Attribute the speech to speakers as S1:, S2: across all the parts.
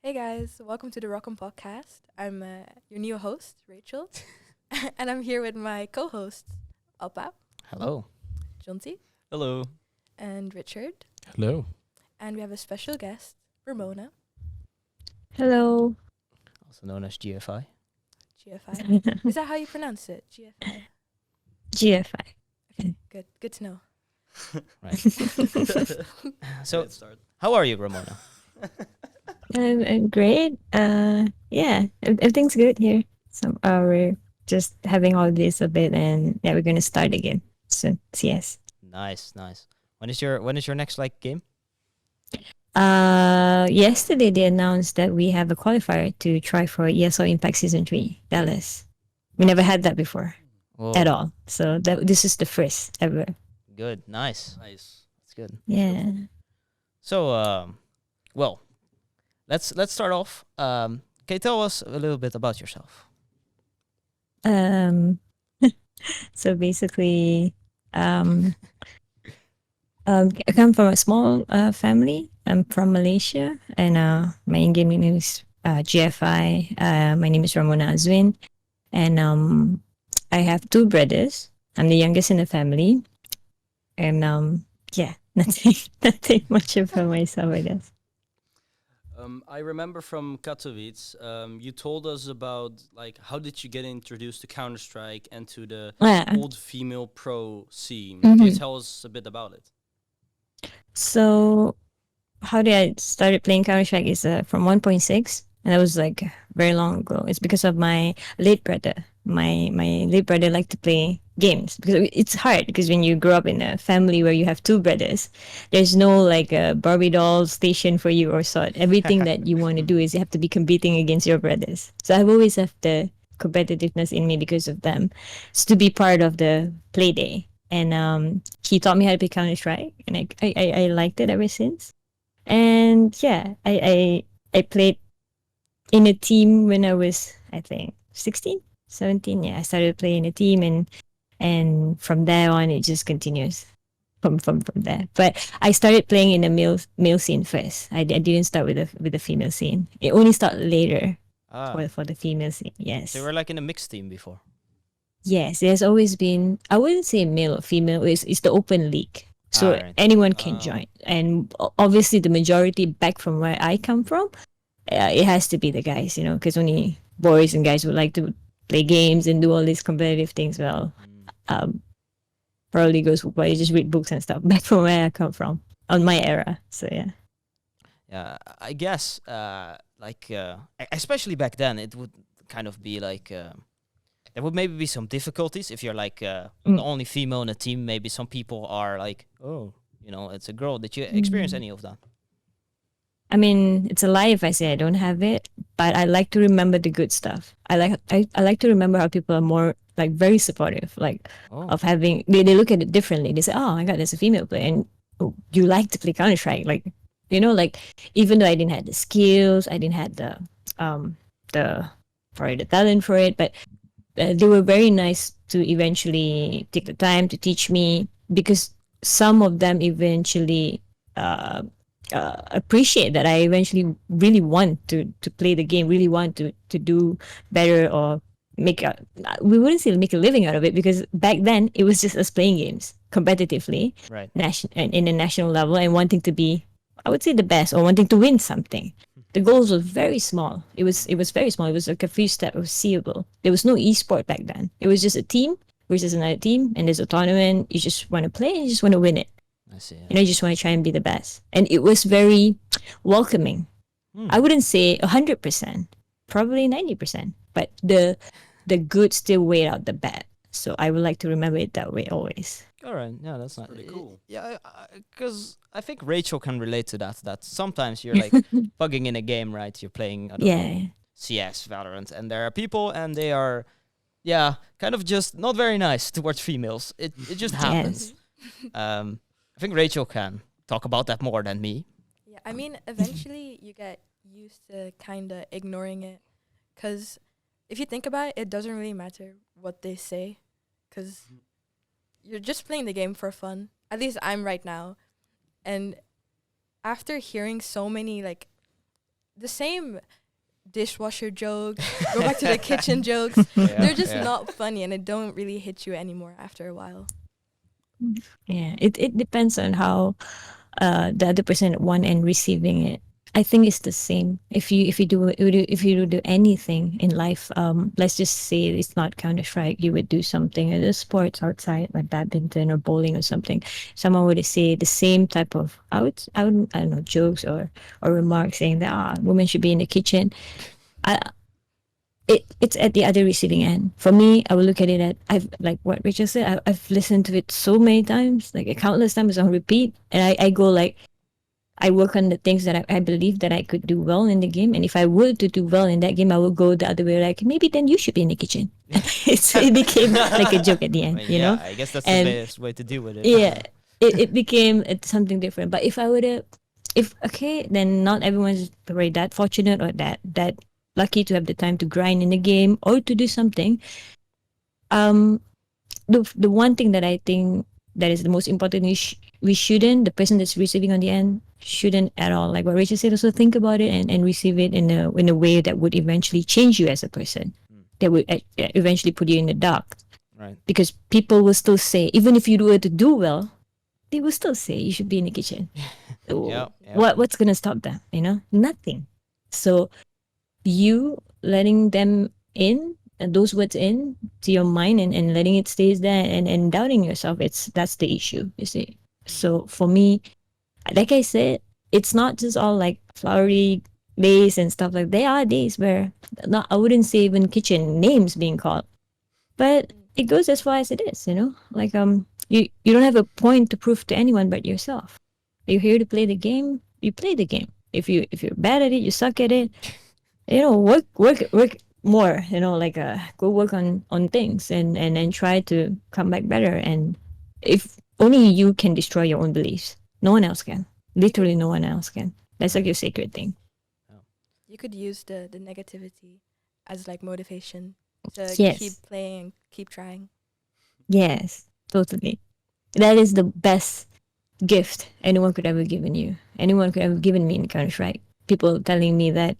S1: Hey guys, welcome to the ROCM podcast. I'm your new host, Rachel, and I'm here with my co-hosts, Alpa,
S2: Hello.
S1: Jonty,
S3: Hello.
S1: and Richard.
S4: Hello.
S1: And we have a special guest, Ramona,
S5: Hello.
S2: Also known as GFI.
S1: GFI. Is that how you pronounce it? GFI.
S5: GFI.
S1: Okay, good to know.
S2: Right. So,
S3: Great start.
S2: how are you, Ramona?
S5: I'm great. Yeah, everything's good here. So we're just having holidays a bit, and yeah, we're gonna start again soon. Yes.
S2: Nice. When is your next game?
S5: Yesterday they announced that we have a qualifier to try for ESL Impact Season 3, Dallas. We never had that before
S2: Whoa,
S5: at all. So this is the first ever.
S2: Good. Nice.
S3: Nice.
S2: That's good.
S5: Yeah.
S2: So, well, let's start off. Can you tell us a little bit about yourself?
S5: Um. So basically, I come from a small family. I'm from Malaysia, and my in-game name is GFI. My name is Ramona Azween, and I have two brothers. I'm the youngest in the family, and yeah, nothing much about myself, I guess.
S3: I remember from Katowice, you told us about how did you get introduced to Counter Strike and to the
S5: Yeah.
S3: old female pro scene. Can you tell us a bit about it?
S5: So, how did I started playing Counter Strike is from 1.6, and that was like very long ago. It's because of my late brother. My late brother liked to play games because it's hard because when you grow up in a family where you have two brothers, there's no like a Barbie doll station for you or sort. Everything that you want to do is you have to be competing against your brothers. So I've always have the competitiveness in me because of them. It's to be part of the play day. And he taught me how to play Counter Strike, and I liked it ever since. And yeah, I played in a team when I was, I think, 16, 17. Yeah, I started playing a team, and from there on it just continues from there. But I started playing in the male scene first. I didn't start with the female scene. It only started later for the female scene. Yes.
S2: So you were like in a mixed team before.
S5: Yes, there's always been, I wouldn't say male or female, it's the open league. So
S2: Alright.
S5: anyone can
S3: Oh.
S5: join. And obviously, the majority back from where I come from, it has to be the guys, because only boys and guys would like to play games and do all these competitive things. Well, probably goes where you just read books and stuff back from where I come from on my era. So yeah.
S2: Yeah, I guess especially back then, it would kind of be there would maybe be some difficulties if you're the only female in a team. Maybe some people are like, oh, it's a girl. Did you experience any of that?
S5: I mean, it's a lie if I say I don't have it, but I like to remember the good stuff. I like to remember how people are more like very supportive, of having they look at it differently. They say, "Oh my God, there's a female player, and you like to play Counter Strike." Even though I didn't have the skills, I didn't have the talent for it, but they were very nice to eventually take the time to teach me, because some of them eventually appreciate that I eventually really want to play the game, really want to do better, or we wouldn't say make a living out of it, because back then it was just us playing games competitively,
S2: Right.
S5: in a national level, and wanting to be, I would say, the best, or wanting to win something. The goals were very small. It was very small. It was like a few steps. It was seeable. There was no esport back then. It was just a team versus another team, and there's a tournament. You just want to play and you just want to win it.
S2: I see.
S5: You just want to try and be the best. And it was very welcoming. I wouldn't say 100%, probably 90%, but the good still weighed out the bad. So I would like to remember it that way always.
S2: All right. Yeah, that's not
S3: pretty cool.
S2: Yeah, because I think Rachel can relate to that. That sometimes you're like bugging in a game, right? You're playing, I don't know, CS, Valorant, and there are people, and they are, kind of just not very nice towards females. It just happens. I think Rachel can talk about that more than me.
S1: Yeah, I mean, eventually you get used to kind of ignoring it, because if you think about it, it doesn't really matter what they say, because you're just playing the game for fun. At least I'm right now. And after hearing so many the same dishwasher jokes, go back to the kitchen jokes.
S2: Yeah,
S1: They're just
S2: yeah.
S1: not funny, and it don't really hit you anymore after a while.
S5: Yeah, it depends on how the other person at one end receiving it. I think it's the same. If you do anything in life, let's just say it's not Counter Strike, you would do something in the sports outside like badminton or bowling or something. Someone would say the same type of I don't know, jokes or remarks saying that women should be in the kitchen. It's at the other receiving end. For me, I will look at it at I've like what Rachel said. I've listened to it so many times, like countless times on repeat, and I go like I work on the things that I believe that I could do well in the game, and if I were to do well in that game, I will go the other way. Like maybe then you should be in the kitchen. It became like a joke at the
S2: I
S5: end,
S2: mean,
S5: you
S2: yeah,
S5: know.
S2: I guess that's
S5: And
S2: the best way to deal with it.
S5: yeah, it became something different. But if I would have, if okay, then not everyone's very that fortunate or that lucky to have the time to grind in the game or to do something. Um, the one thing that I think that is the most important is we shouldn't, the person that's receiving on the end shouldn't at all, like what Rachel said, also think about it and receive it in a way that would eventually change you as a person, that would eventually put you in the dark.
S2: Right.
S5: Because people will still say, even if you were to do well, they will still say you should be in the kitchen.
S2: Yeah.
S5: What's gonna stop that? You know, nothing. So you letting them in those words in to your mind and letting it stays there and doubting yourself, that's the issue, you see. So for me, like I said, it's not just all like flowery days and stuff. Like there are days where not, I wouldn't say even kitchen names being called, but it goes as far as it is, you know. Like you don't have a point to prove to anyone but yourself. You're here to play the game, you play the game. If you're bad at it, you suck at it, you know, work more, you know, like go work on things and then try to come back better. And if only you can destroy your own beliefs, no one else can. Literally no one else can. That's like your sacred thing.
S1: You could use the negativity as like motivation to
S5: Yes.
S1: keep playing, keep trying.
S5: Yes, totally. That is the best gift anyone could ever given you. Anyone could ever given me in Counter Strike. People telling me that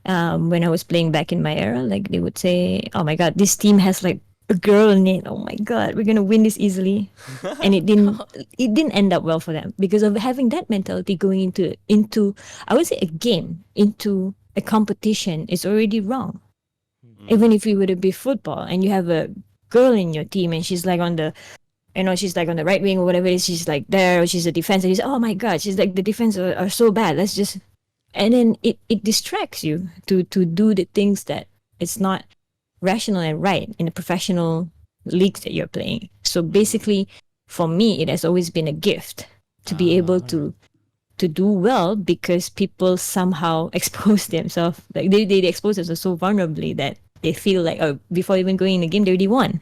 S5: when I was playing back in my era, like they would say, "Oh my God, this team has like a girl in it. Oh my God, we're gonna win this easily." And it didn't end up well for them because of having that mentality going into I would say a game, into a competition is already wrong. Even if you were to be football and you have a girl in your team and she's like on the, you know, she's like on the right wing or whatever it is, she's like there, or she's a defense, and you say, "Oh my God, she's like the defense are so bad. Let's just," and then it distracts you to do the things that it's not rational and right in the professional leagues that you're playing. So basically, for me, it has always been a gift to be able to do well because people somehow expose themselves, like they expose themselves so vulnerably that they feel like, oh, before even going in the game, they already won.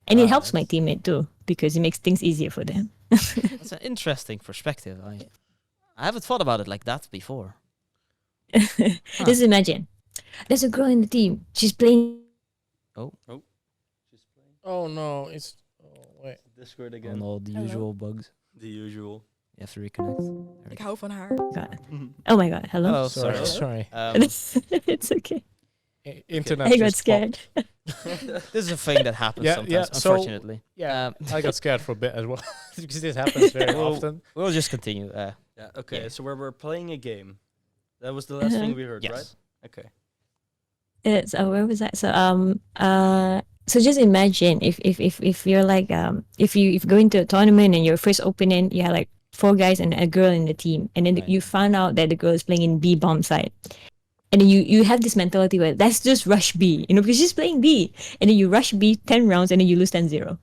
S5: And it helps my teammate too because it makes things easier for them.
S2: That's an interesting perspective. I haven't thought about it like that before.
S5: Just imagine, there's a girl in the team. She's playing.
S3: Just playing
S4: Oh no, it's wait.
S3: Discord
S2: And
S3: again.
S2: all the
S1: Hello.
S2: usual bugs.
S3: The usual.
S2: You have to reconnect.
S1: Ik hou van haar.
S5: God. Oh my God! Hello.
S2: Hello,
S4: Sorry,
S2: sorry.
S4: sorry.
S5: It's okay.
S4: Internet.
S5: I got
S4: just
S5: scared.
S2: This is a thing that happens
S4: Yeah,
S2: sometimes,
S4: yeah, so-
S2: unfortunately.
S4: Yeah, I got scared for a bit as well because this happens very
S2: Well,
S4: often.
S2: We'll just continue.
S3: Yeah. Okay.
S2: Yeah.
S3: So we're playing a game. That was the last thing we heard,
S2: Yes.
S3: right? Okay.
S5: So where was that? So just imagine if you're like if you go into a tournament and your first opening, you have like 4 guys and a girl in the team, and then
S2: Right.
S5: you find out that the girl is playing in B bomb side. And then you have this mentality where let's just rush B, you know, because she's playing B. And then you rush B 10 rounds and then you lose 10-0.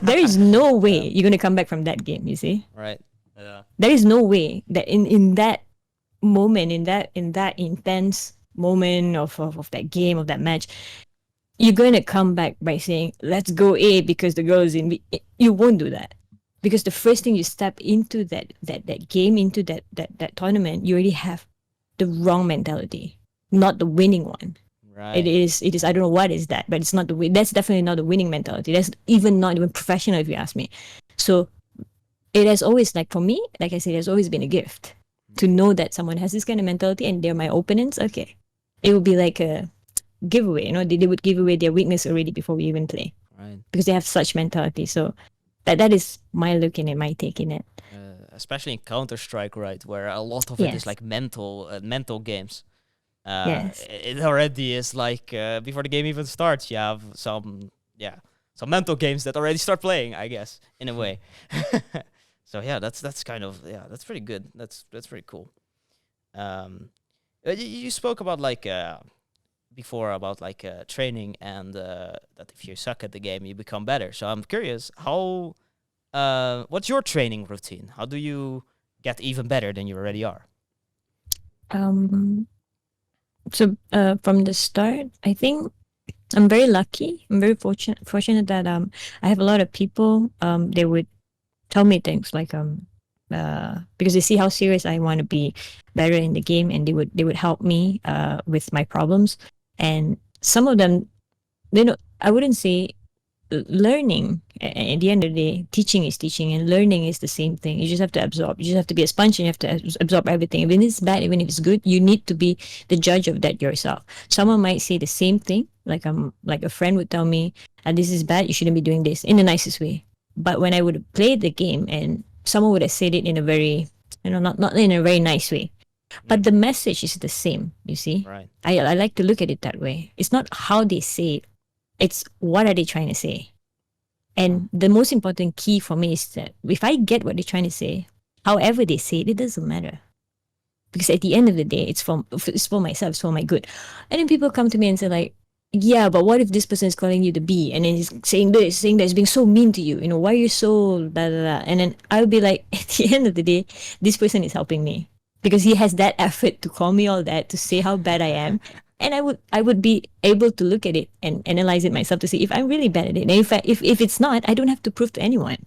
S5: There is no way you're going to come back from that game, you see?
S2: Right.
S3: Yeah.
S5: There is no way that in that moment, in that intense moment of that game, of that match, you're going to come back by saying, let's go A because the girl is in B. You won't do that. Because the first thing you step into that game, into that tournament, you already have the wrong mentality, not the winning one.
S2: Right.
S5: It is. I don't know what is that, but it's not that's definitely not the winning mentality. That's even not even professional, if you ask me. So it has always, like for me, like I said, it has always been a gift to know that someone has this kind of mentality and they're my opponents, okay, it would be like a giveaway. They would give away their weakness already before we even play,
S2: Right.
S5: because they have such mentality. So that is my look in it, my take in it.
S2: Especially in Counter-Strike, right, where a lot of it is
S5: Yes.
S2: like mental games.
S5: Yes.
S2: It already is like before the game even starts, you have some mental games that already start playing, I guess, in a way. So yeah, that's kind of that's pretty good. That's pretty cool. You spoke about like before about like training and that if you suck at the game, you become better. So I'm curious, how what's your training routine? How do you get even better than you already are?
S5: So from the start, I think I'm very lucky. I'm very fortunate that I have a lot of people. They would tell me things like because they see how serious I want to be better in the game, and they would help me with my problems. And some of them, I wouldn't say learning. At the end of the day, teaching is teaching, and learning is the same thing. You just have to absorb. You just have to be a sponge, and you have to absorb everything. Even if it's bad, even if it's good, you need to be the judge of that yourself. Someone might say the same thing, like like a friend would tell me, "This is bad. You shouldn't be doing this," in the nicest way. But when I would play the game, and someone would have said it in a very, not in a very nice way, but the message is the same. You see,
S2: Right.
S5: I like to look at it that way. It's not how they say it, it's what are they trying to say. And the most important key for me is that if I get what they're trying to say, however they say it, it doesn't matter. Because at the end of the day, it's for myself, it's for my good. And then people come to me and say like, yeah, but what if this person is calling you the B, and then he's saying that, he's being so mean to you, why are you so da da da? And then I'll be like, at the end of the day, this person is helping me because he has that effort to call me all that, to say how bad I am. And I would be able to look at it and analyze it myself to see if I'm really bad at it. And if it's not, I don't have to prove to anyone.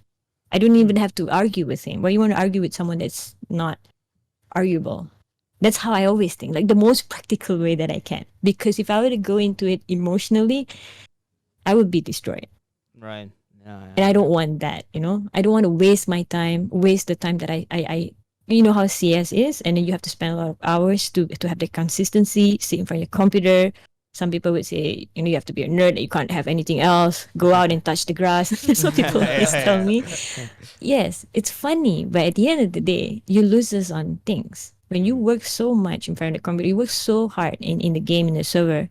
S5: I don't even have to argue with him. Why you want to argue with someone that's not arguable? That's how I always think, like the most practical way that I can. Because if I were to go into it emotionally, I would be destroyed.
S2: Right.
S5: And I don't want that, I don't want to waste my time, waste the time that I you know how CS is, and then you have to spend a lot of hours to have the consistency, sit in front of your computer. Some people would say, you have to be a nerd, you can't have anything else, go out and touch the grass. That's what people always tell me. Yes, it's funny, but at the end of the day, you lose us on things. When you work so much in front of the computer, you work so hard in the game, in the server,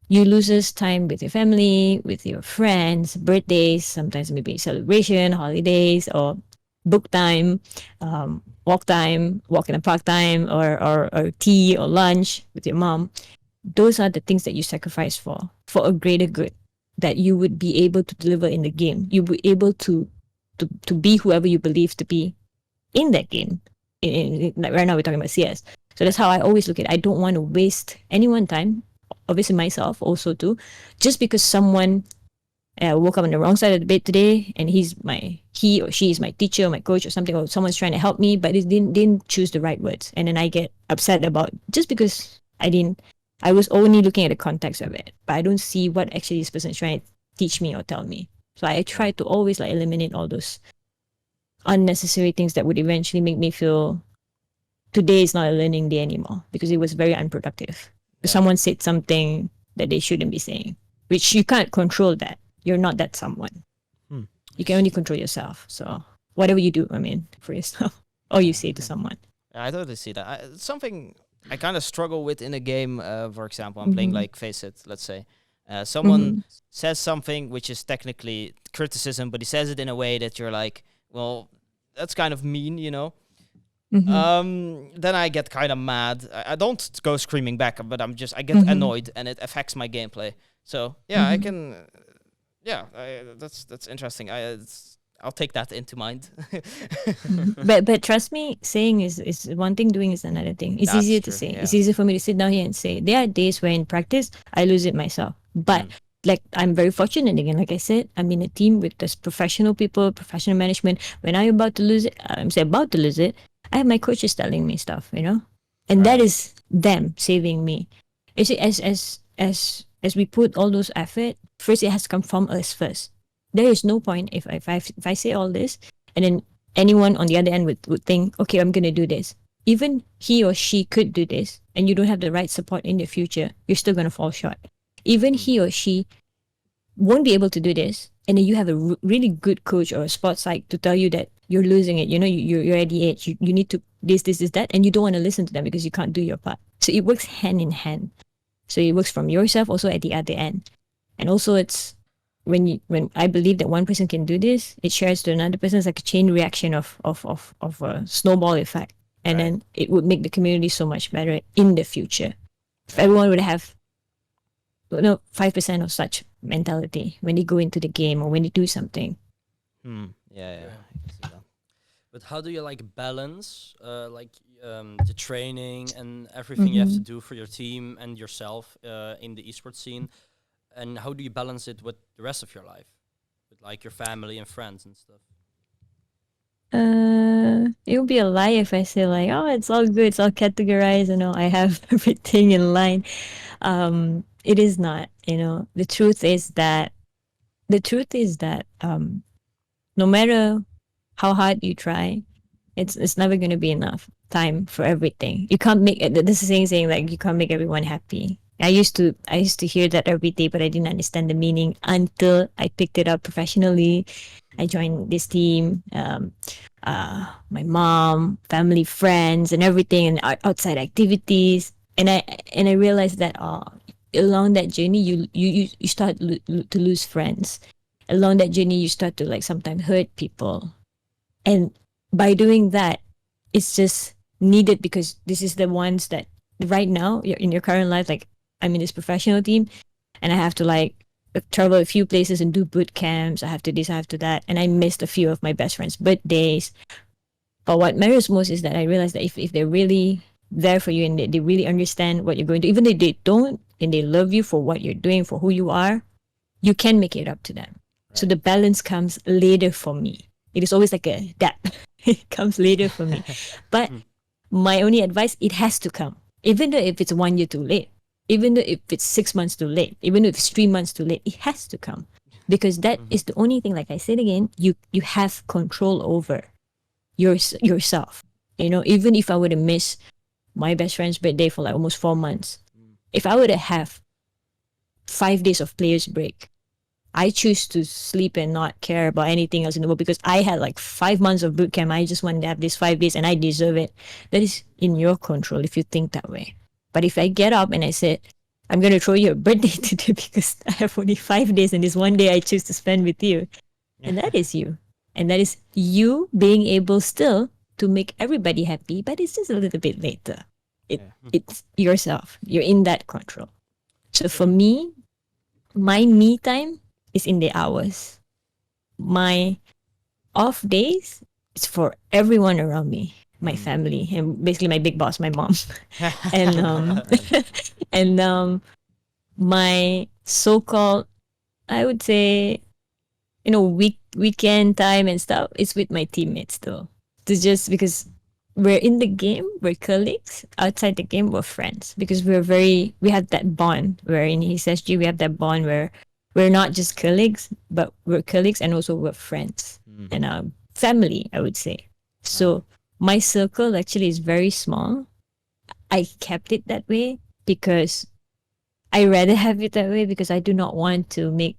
S5: you lose us time with your family, with your friends, birthdays, sometimes maybe celebration, holidays, or book time, walk in the park time, or tea or lunch with your mom. Those are the things that you sacrifice for a greater good, that you would be able to deliver in the game. You would be able to be whoever you believe to be in that game. Like right now we're talking about CS. So that's how I always look at it. I don't want to waste anyone's time, obviously myself also too, just because someone woke up on the wrong side of the bed today, and he or she is my teacher or my coach or something, or someone's trying to help me, but it didn't choose the right words, and then I get upset about just because I was only looking at the context of it, but I don't see what actually this person is trying to teach me or tell me. So I try to always like eliminate all those unnecessary things that would eventually make me feel today is not a learning day anymore, because it was very unproductive. Someone said something that they shouldn't be saying, which you can't control that. You're not that someone. You can only control yourself. So whatever you do, for yourself, or you say to someone.
S2: I totally see that. Something I kind of struggle with in a game, for example, I'm playing like Face It, let's say. Someone says something which is technically criticism, but he says it in a way that you're like, well, that's kind of mean, Then I get kind of mad. I don't go screaming back, but I get annoyed, and it affects my gameplay. So yeah, I can. Yeah, that's interesting. I'll take that into mind.
S5: but trust me, saying is one thing, doing is another thing. It's
S2: That's
S5: easier
S2: true,
S5: to say.
S2: yeah.
S5: It's easier for me to sit down here and say. There are days where in practice I lose it myself, but like I'm very fortunate again. Like I said, I'm in a team with this professional people, professional management. When I'm about to lose it, I have my coaches telling me stuff, and that is them saving me. You see, as we put all those effort, first it has to come from us first. There is no point if I say all this, and then anyone on the other end would think, okay, I'm gonna do this. even he or she could do this, and you don't have the right support in the future, you're still going to fall short. Even he or she won't be able to do this, and then you have a really good coach or a sports psych to tell you that you're losing it. You're at the edge. You need to this, that, and you don't want to listen to them because you can't do your part. So it works hand in hand. So it works from yourself also at the other end. And also it's when I believe that one person can do this, it shares to another person. It's like a chain reaction of a snowball effect. And then it would make the community so much better in the future. If everyone would have 5% of such mentality when they go into the game or when they do something.
S2: Yeah. I can see that.
S3: But how do you balance the training and everything you have to do for your team and yourself in the esports scene? And how do you balance it with the rest of your life, with your family and friends and stuff?
S5: It would be a lie if I say oh, it's all good, it's all categorized, I have everything in line. It is not. The truth is that no matter how hard you try, it's never going to be enough time for everything. You can't make it. This is saying you can't make everyone happy. I used to hear that every day, but I didn't understand the meaning until I picked it up professionally. I joined this team, my mom, family, friends, and everything, and outside activities. And I realized that along that journey, you start to lose friends. Along that journey, you start to sometimes hurt people, and by doing that, it's just needed because this is the ones that right now you're in your current life. I'm in this professional team, and I have to travel a few places and do boot camps. I have to this, I have to that, and I missed a few of my best friends' birthdays. But what matters most is that I realized that if they're really there for you and they really understand what you're going to, even if they don't, and they love you for what you're doing, for who you are, you can make it up to them. Right. So the balance comes later for me. It is always like a that. It comes later for me. But my only advice, it has to come. Even though if it's 1 year too late, even though if it's 6 months too late, even though if it's 3 months too late, it has to come. Because that is the only thing, like I said again, you have control over yourself. Even if I were to miss my best friend's birthday for almost 4 months, if I were to have 5 days of players break, I choose to sleep and not care about anything else in the world because I had 5 months of boot camp. I just wanted to have these 5 days and I deserve it. That is in your control if you think that way. But if I get up and I said, I'm going to throw you a birthday today because I have only 5 days and this 1 day I choose to spend with you. And that is you. And that is you being able still to make everybody happy, but it's just a little bit later. It's yourself. You're in that control. So for me, my me time is in the hours. My off days is for everyone around me, my family, and basically my big boss, my mom, and my so-called, I would say, weekend time and stuff is with my teammates though. It's just because we're in the game, we're colleagues. Outside the game, we're friends because we have that bond. We're in HSG, we have that bond where we're not just colleagues, but we're colleagues and also we're friends and family, I would say. So my circle actually is very small. I kept it that way because I rather have it that way because I do not want to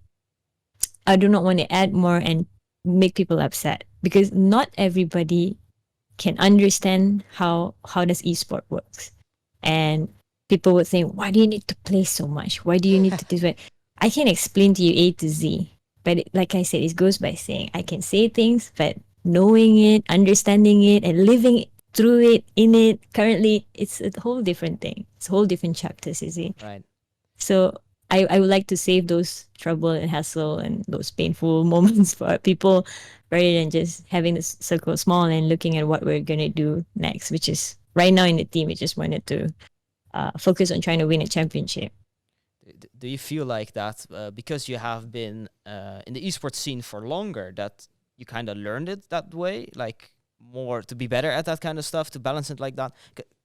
S5: add more and make people upset because not everybody can understand how does esport works. And people would think, why do you need to play so much? Why do you need to do that? I can explain to you A to Z, but like I said, it goes by saying I can say things, but knowing it, understanding it, and living through it, in it, currently, it's a whole different thing. It's a whole different chapters, you see.
S2: Right.
S5: So I would like to save those trouble and hassle and those painful moments for people rather than just having the circle small and looking at what we're going to do next, which is right now in the team, we just wanted to focus on trying to win a championship.
S2: Do you feel like that because you have been in the esports scene for longer that you kind of learned it that way, more to be better at that kind of stuff, to balance it like that?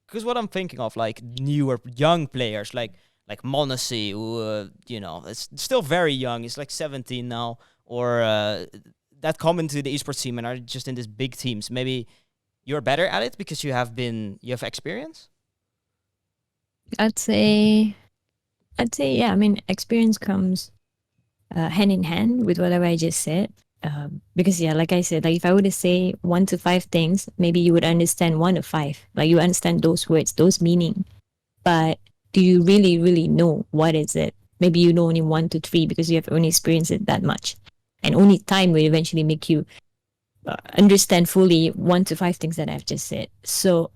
S2: Because what I'm thinking of, newer young players, like Monacy, who is still very young, he's 17 now, or that come into the esports team and are just in these big teams. Maybe you're better at it because you have experience?
S5: I'd say yeah. I mean, experience comes hand in hand with whatever I just said. Because yeah, like I said, like if I were to say 1 to 5 things, maybe you would understand 1 to 5. Like you understand those words, those meaning. But do you really, really know what is it? Maybe you know only 1 to 3 because you have only experienced it that much, and only time will eventually make you understand fully 1 to 5 things that I've just said. So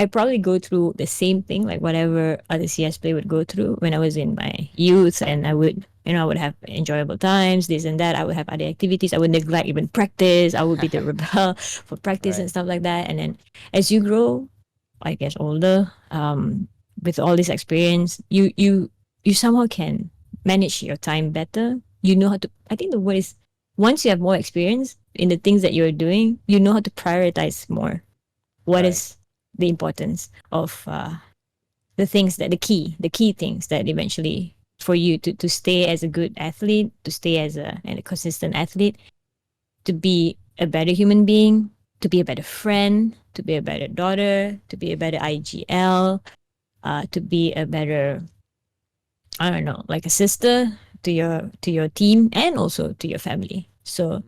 S5: I probably go through the same thing, like whatever other CS player would go through when I was in my youth, and I would, I would have enjoyable times, this and that. I would have other activities. I would neglect even practice. I would be the rebel for practice and stuff like that. And then as you grow, I guess older, with all this experience, you somehow can manage your time better. You know how to. I think the word is, once you have more experience in the things that you're doing, you know how to prioritize more. What is the importance of the things that the key things that eventually for you to stay as a good athlete, to stay as a consistent athlete, to be a better human being, to be a better friend, to be a better daughter, to be a better IGL, to be a better, I don't know, like a sister to your team and also to your family. So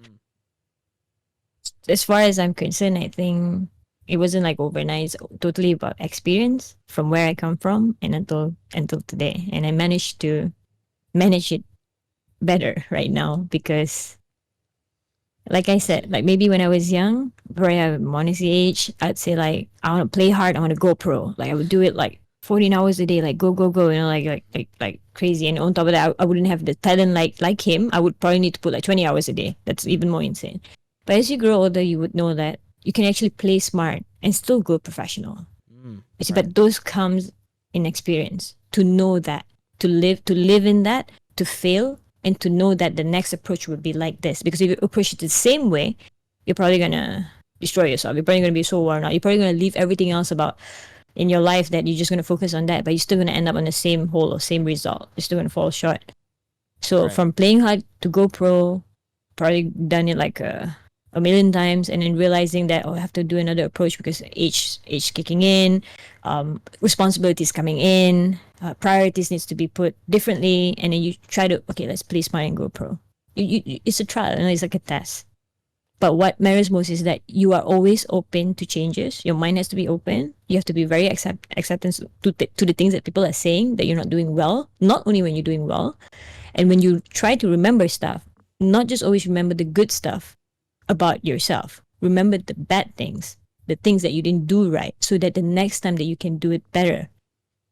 S5: as far as I'm concerned, I think it wasn't like overnight. It's totally about experience from where I come from and until today. And I managed to manage it better right now because, like I said, like maybe when I was young, before I have Mona's age, I'd say like I want to play hard. I want to go pro. Like I would do it like 14 hours a day, like go go go, like crazy. And on top of that, I wouldn't have the talent like him. I would probably need to put like 20 hours a day. That's even more insane. But as you grow older, you would know that you can actually play smart and still go professional. But those comes in experience, to know that, to live in that, to fail, and to know that the next approach would be like this. Because if you approach it the same way, you're probably gonna destroy yourself. You're probably gonna be so worn out. You're probably gonna leave everything else about in your life that you're just gonna focus on that, but you're still gonna end up on the same hole or same result. You're still gonna fall short. So from playing hard to go pro, probably done it like a million times, and then realizing that I have to do another approach because age kicking in, responsibilities coming in, priorities needs to be put differently, and then you try to let's play smart and go pro. It's a trial, and it's like a test. But what matters most is that you are always open to changes. Your mind has to be open. You have to be very acceptance to the things that people are saying that you're not doing well. Not only when you're doing well, and when you try to remember stuff, not just always remember the good stuff about yourself. Remember the bad things, the things that you didn't do right, so that the next time that you can do it better.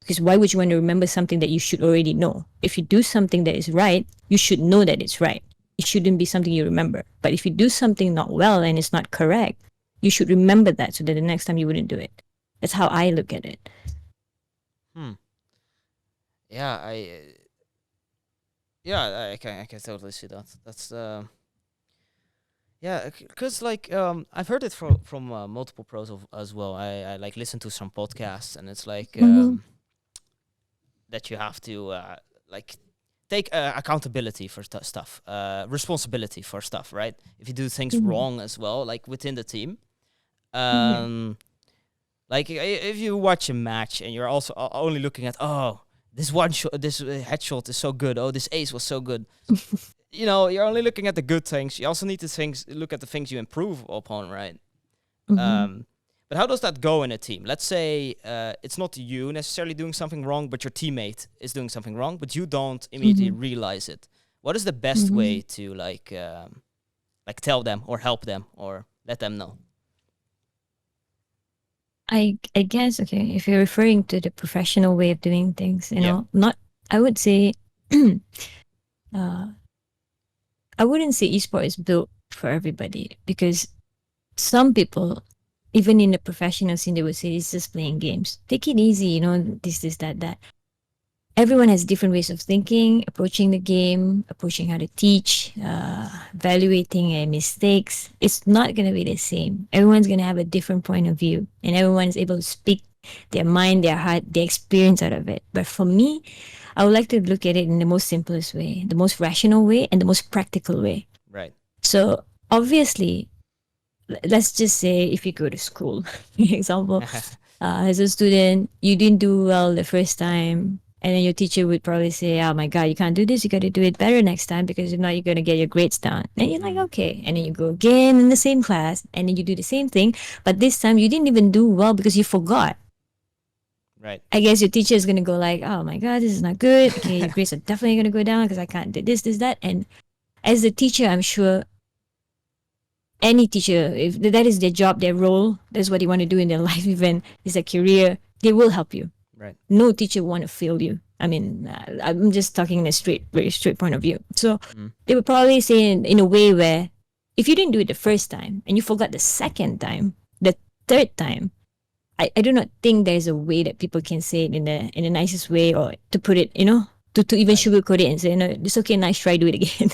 S5: Because why would you want to remember something that you should already know? If you do something that is right, you should know that it's right. It shouldn't be something you remember. But if you do something not well and it's not correct, you should remember that so that the next time you wouldn't do it. That's how I look at it.
S2: Yeah, I can totally see that. That's yeah, because like I've heard it from multiple pros as well. I like listen to some podcasts, and it's like that you have to like take accountability for stuff, responsibility for stuff, right? If you do things wrong as well, like within the team, like if you watch a match and you're also only looking at this one shot, this headshot is so good. Oh, this ace was so good. You know, you're only looking at the good things. You also need to look at the things you improve upon, right? But how does that go in a team? Let's say it's not you necessarily doing something wrong, but your teammate is doing something wrong, but you don't immediately realize it. What is the best way to like tell them or help them or let them know?
S5: I guess, if you're referring to the professional way of doing things, not, I would say, I wouldn't say esports is built for everybody, because some people, even in the professional scene, they would say it's just playing games. Take it easy, this, that. Everyone has different ways of thinking, approaching the game, approaching how to teach, evaluating mistakes. It's not going to be the same. Everyone's going to have a different point of view, and everyone's able to speak their mind, their heart, their experience out of it. But for me, I would like to look at it in the most simplest way, the most rational way, and the most practical way.
S2: Right.
S5: So obviously, let's just say if you go to school, for example, as a student, you didn't do well the first time. And then your teacher would probably say, "Oh my God, you can't do this. You got to do it better next time because if not, you're going to get your grades down." And you're like, okay. And then you go again in the same class and then you do the same thing. But this time you didn't even do well because you forgot.
S2: Right.
S5: I guess your teacher is going to go like, "Oh my God, this is not good. Okay, your grades are definitely going to go down because I can't do this, that." And as a teacher, I'm sure any teacher, if that is their job, their role, that's what they want to do in their life, even is a career, they will help you.
S2: Right.
S5: No teacher want to fail you. I mean, I'm just talking in a very straight point of view. So they would probably say in a way where if you didn't do it the first time and you forgot the second time, the third time, I do not think there's a way that people can say it in the nicest way or to put it, to even sugarcoat it and say, no, it's okay, nice try, do it again.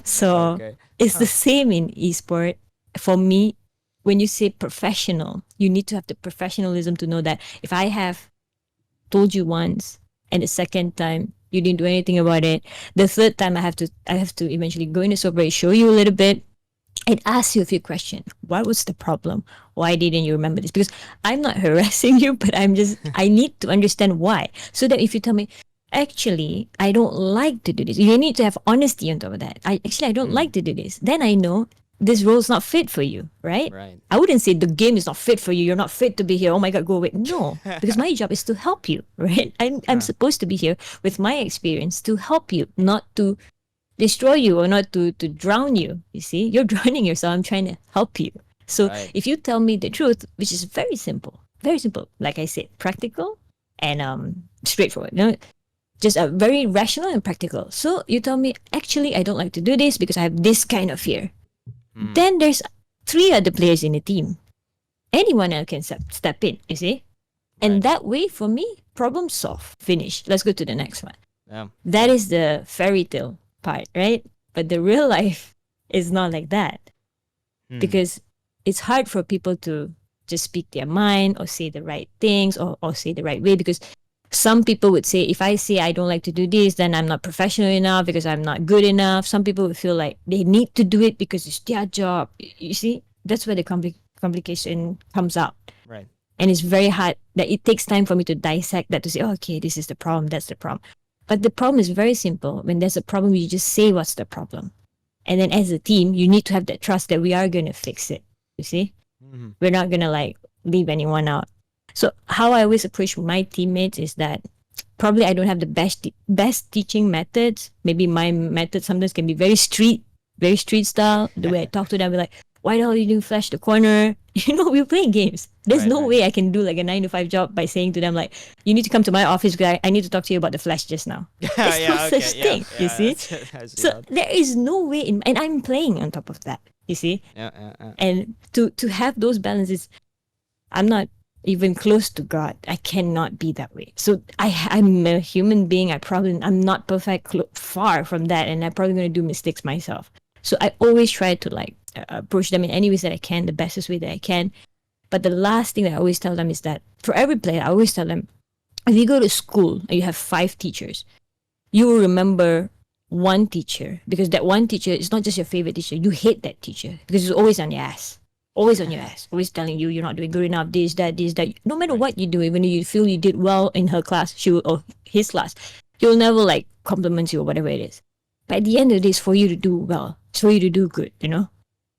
S5: So it's the same in esport. For me, when you say professional, you need to have the professionalism to know that if I have told you once and the second time you didn't do anything about it, the third time I have to eventually go into software, show you a little bit and ask you a few questions. What was the problem? Why didn't you remember this? Because I'm not harassing you, but I need to understand why. So that if you tell me, actually, I don't like to do this, you need to have honesty on top of that. I don't like to do this. Then I know this role is not fit for you, right?
S2: Right.
S5: I wouldn't say the game is not fit for you. You're not fit to be here. Oh my God, go away. No, because my job is to help you, right? I'm supposed to be here with my experience to help you, not to destroy you or not to drown you. You see, you're drowning yourself. I'm trying to help you. So if you tell me the truth, which is very simple, like I said, practical and straightforward. Just very rational and practical. So you tell me, actually, I don't like to do this because I have this kind of fear. Then there's 3 other players in the team. Anyone else can step in, you see? And that way, for me, problem solved. Finish. Let's go to the next one.
S2: Yeah.
S5: That is the fairy tale part, right? But the real life is not like that. Because it's hard for people to just speak their mind or say the right things or say the right way, because some people would say, if I say I don't like to do this, then I'm not professional enough because I'm not good enough. Some people would feel like they need to do it because it's their job. You see, that's where the complication comes out.
S2: Right.
S5: And it's very hard that it takes time for me to dissect that to say, oh, okay, this is the problem, that's the problem. But the problem is very simple. When there's a problem, you just say what's the problem. And then as a team, you need to have that trust that we are going to fix it. You see? We're not going to leave anyone out. So how I always approach my teammates is that probably I don't have the best teaching methods. Maybe my method sometimes can be very street style. The way I talk to them, be like, why the hell you didn't flash the corner? We're playing games. There's no way I can do like a 9-to-5 job by saying to them like, you need to come to my office because I need to talk to you about the flash just now. There's no such thing, you see? So there is no way and I'm playing on top of that, you see? And to have those balances, I'm not even close to God. I cannot be that way. So I'm a human being. I'm not perfect, far from that, and I'm probably going to do mistakes myself. So I always try to approach them in any ways that I can, the bestest way that I can. But the last thing that I always tell them is that for every player, I always tell them, if you go to school and you have 5 teachers, you will remember one teacher, because that one teacher is not just your favorite teacher. You hate that teacher because he's always on your ass. Always on your ass, always telling you you're not doing good enough, this, that. No matter what you do, even if you feel you did well in her class, or his class, he'll never compliment you or whatever it is. But at the end of the day, it's for you to do well. It's for you to do good,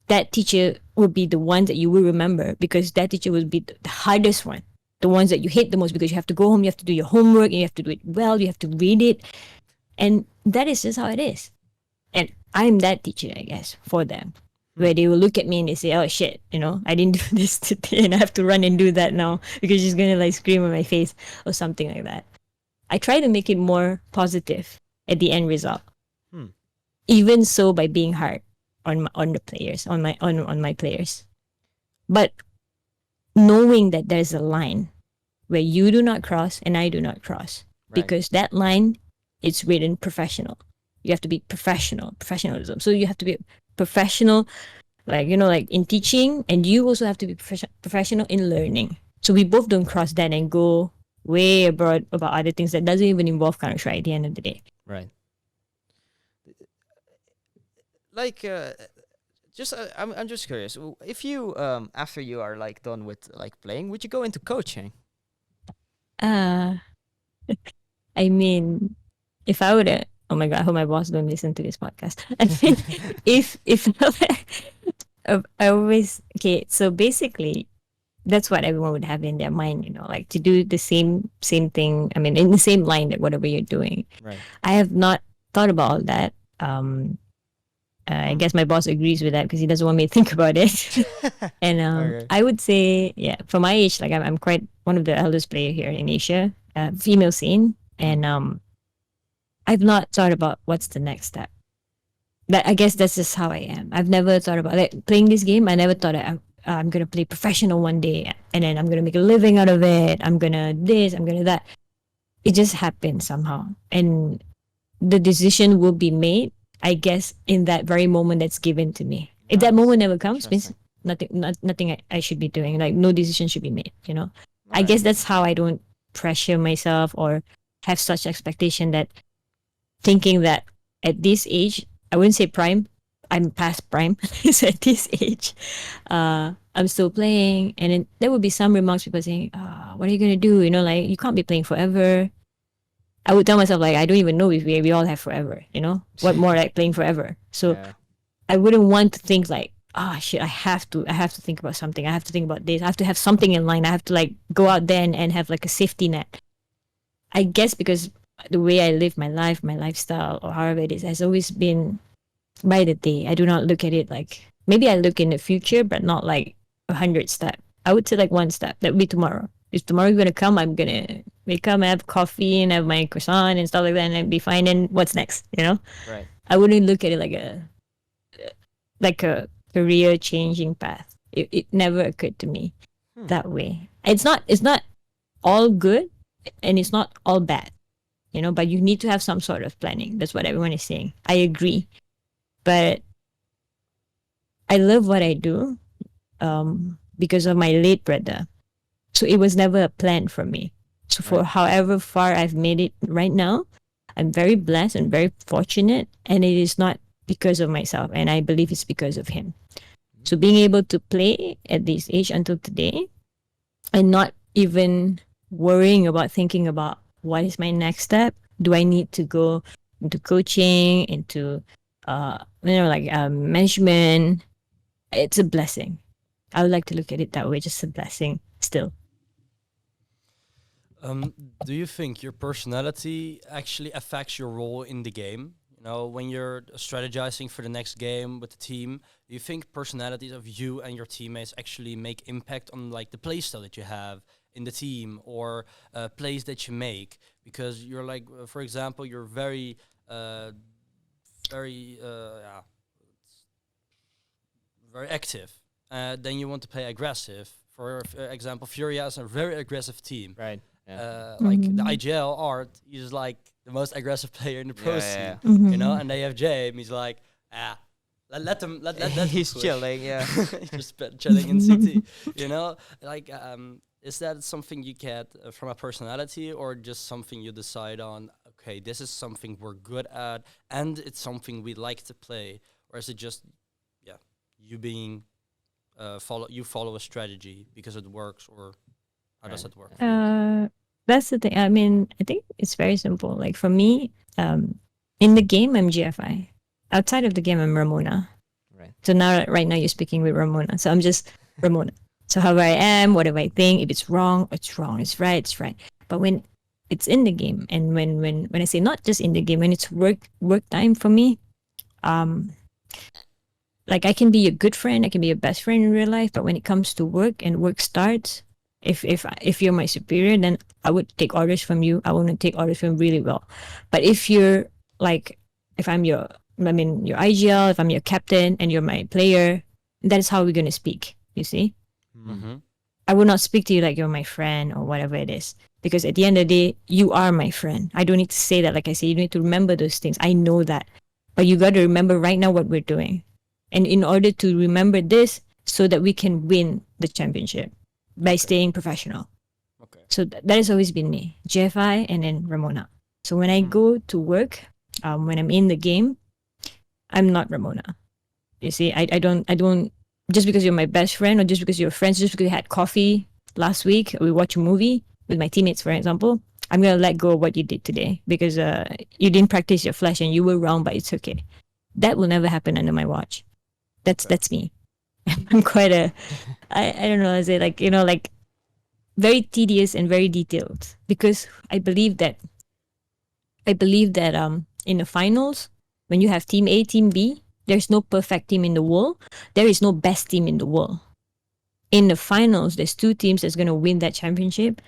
S5: That teacher will be the one that you will remember, because that teacher will be the hardest one. The ones that you hate the most, because you have to go home, you have to do your homework, you have to do it well, you have to read it. And that is just how it is. And I'm that teacher, I guess, for them. Where they will look at me and they say, oh shit, I didn't do this today and I have to run and do that now because she's going to scream in my face or something like that. I try to make it more positive at the end result. Even so, by being hard on the players, on my players. But knowing that there's a line where you do not cross and I do not cross. Because that line, it's written professional. You have to be professionalism. So you have to be professional, in teaching, and you also have to be professional in learning. So we both don't cross that and go way abroad about other things that doesn't even involve Counter-Strike at the end of the day.
S2: Right. just I'm just curious. If you after you are like done with like playing, would you go into coaching?
S5: Uh, I mean, if I would, oh my god, I hope my boss don't listen to this podcast. I mean, if I always okay. So basically, that's what everyone would have in their mind, like to do the same thing. I mean, in the same line that whatever you're doing.
S2: Right.
S5: I have not thought about all that. I guess my boss agrees with that because he doesn't want me to think about it. And
S2: Okay.
S5: I would say, yeah, for my age, like I'm quite one of the eldest player here in Asia, female scene, and I've not thought about what's the next step. But I guess that's just how I am. I've never thought about like playing this game. I never thought I'm gonna play professional one day, and then I'm gonna make a living out of it. I'm gonna this. I'm gonna that. It just happened somehow, and the decision will be made, I guess, in that very moment that's given to me. If that
S2: Nice.
S5: moment never comes, means
S2: Interesting.
S5: nothing I should be doing. Like no decision should be made. I guess that's how I don't pressure myself or have such expectation that thinking that at this age, I wouldn't say prime. I'm past prime. It's at this age. I'm still playing, and then there would be some remarks people saying, "What are you gonna do? Like you can't be playing forever." I would tell myself like I don't even know if we all have forever. What more like playing forever? So
S2: Yeah.
S5: I wouldn't want to think like, shit, I have to think about something. I have to think about this. I have to have something in line. I have to like go out there and have like a safety net. I guess because the way I live my life, my lifestyle, or however it is, has always been by the day. I do not look at it like maybe I look in the future, but not like 100 step. I would say like one step. That would be tomorrow. If tomorrow's gonna come, I'm gonna wake up and have coffee and have my croissant and stuff like that, and I'd be fine. And what's next?
S2: Right.
S5: I wouldn't look at it like a career changing path. It never occurred to me that way. It's not all good and it's not all bad, but you need to have some sort of planning. That's what everyone is saying. I agree. But I love what I do because of my late brother. So it was never a plan for me. So for however far I've made it right now, I'm very blessed and very fortunate, and it is not because of myself, and I believe it's because of him. So being able to play at this age until today and not even worrying about thinking about what is my next step, do I need to go into coaching, into management, it's a blessing. I would like to look at it that way, just a blessing still.
S3: Do you think your personality actually affects your role in the game? When you're strategizing for the next game with the team, do you think personalities of you and your teammates actually make impact on like the play style that you have in the team or plays that you make? Because you're like, for example, you're very, very, very active. Then you want to play aggressive. For example, Furia is a very aggressive team.
S2: Right. Yeah.
S3: Like the IGL Art is like the most aggressive player in the pro
S2: Yeah,
S3: scene, and they have James. He's like, let them
S2: He's
S3: push."
S2: chilling. Yeah.
S3: He's just chilling in CT. Like is that something you get from a personality, or just something you decide on? Okay, this is something we're good at, and it's something we like to play, or is it just you being follow a strategy because it works, or how does it work?
S5: That's the thing. I mean, I think it's very simple. Like for me, in the game, I'm GFI. Outside of the game, I'm Ramona.
S2: Right.
S5: So right now, you're speaking with Ramona. So I'm just Ramona. So however I am, whatever I think, if it's wrong, it's wrong. It's right, it's right. But when it's in the game, and when I say not just in the game, when it's work time for me, like I can be a good friend, I can be a best friend in real life, but when it comes to work and work starts, if you're my superior, then I would take orders from you. I want to take orders from really well. But if you're like, if I'm your IGL, if I'm your captain and you're my player, that is how we're gonna speak. You see, I would not speak to you like you're my friend or whatever it is, because at the end of the day, you are my friend. I don't need to say that. Like I say, you need to remember those things. I know that, but you got to remember right now what we're doing, and in order to remember this, so that we can win the championship by staying professional.
S3: Okay.
S5: So that has always been me, GFI, and then Ramona. So when I go to work, when I'm in the game, I'm not Ramona. You see, I don't, just because you're my best friend or just because you're friends, just because you had coffee last week, or we watch a movie with my teammates, for example, I'm going to let go of what you did today because you didn't practice your flash and you were wrong, but it's okay. That will never happen under my watch. That's me. I'm quite a, I don't know, I say like, like very tedious and very detailed because I believe that in the finals, when you have team A, team B, there's no perfect team in the world. There is no best team in the world. In the finals, there's two teams that's going to win that championship.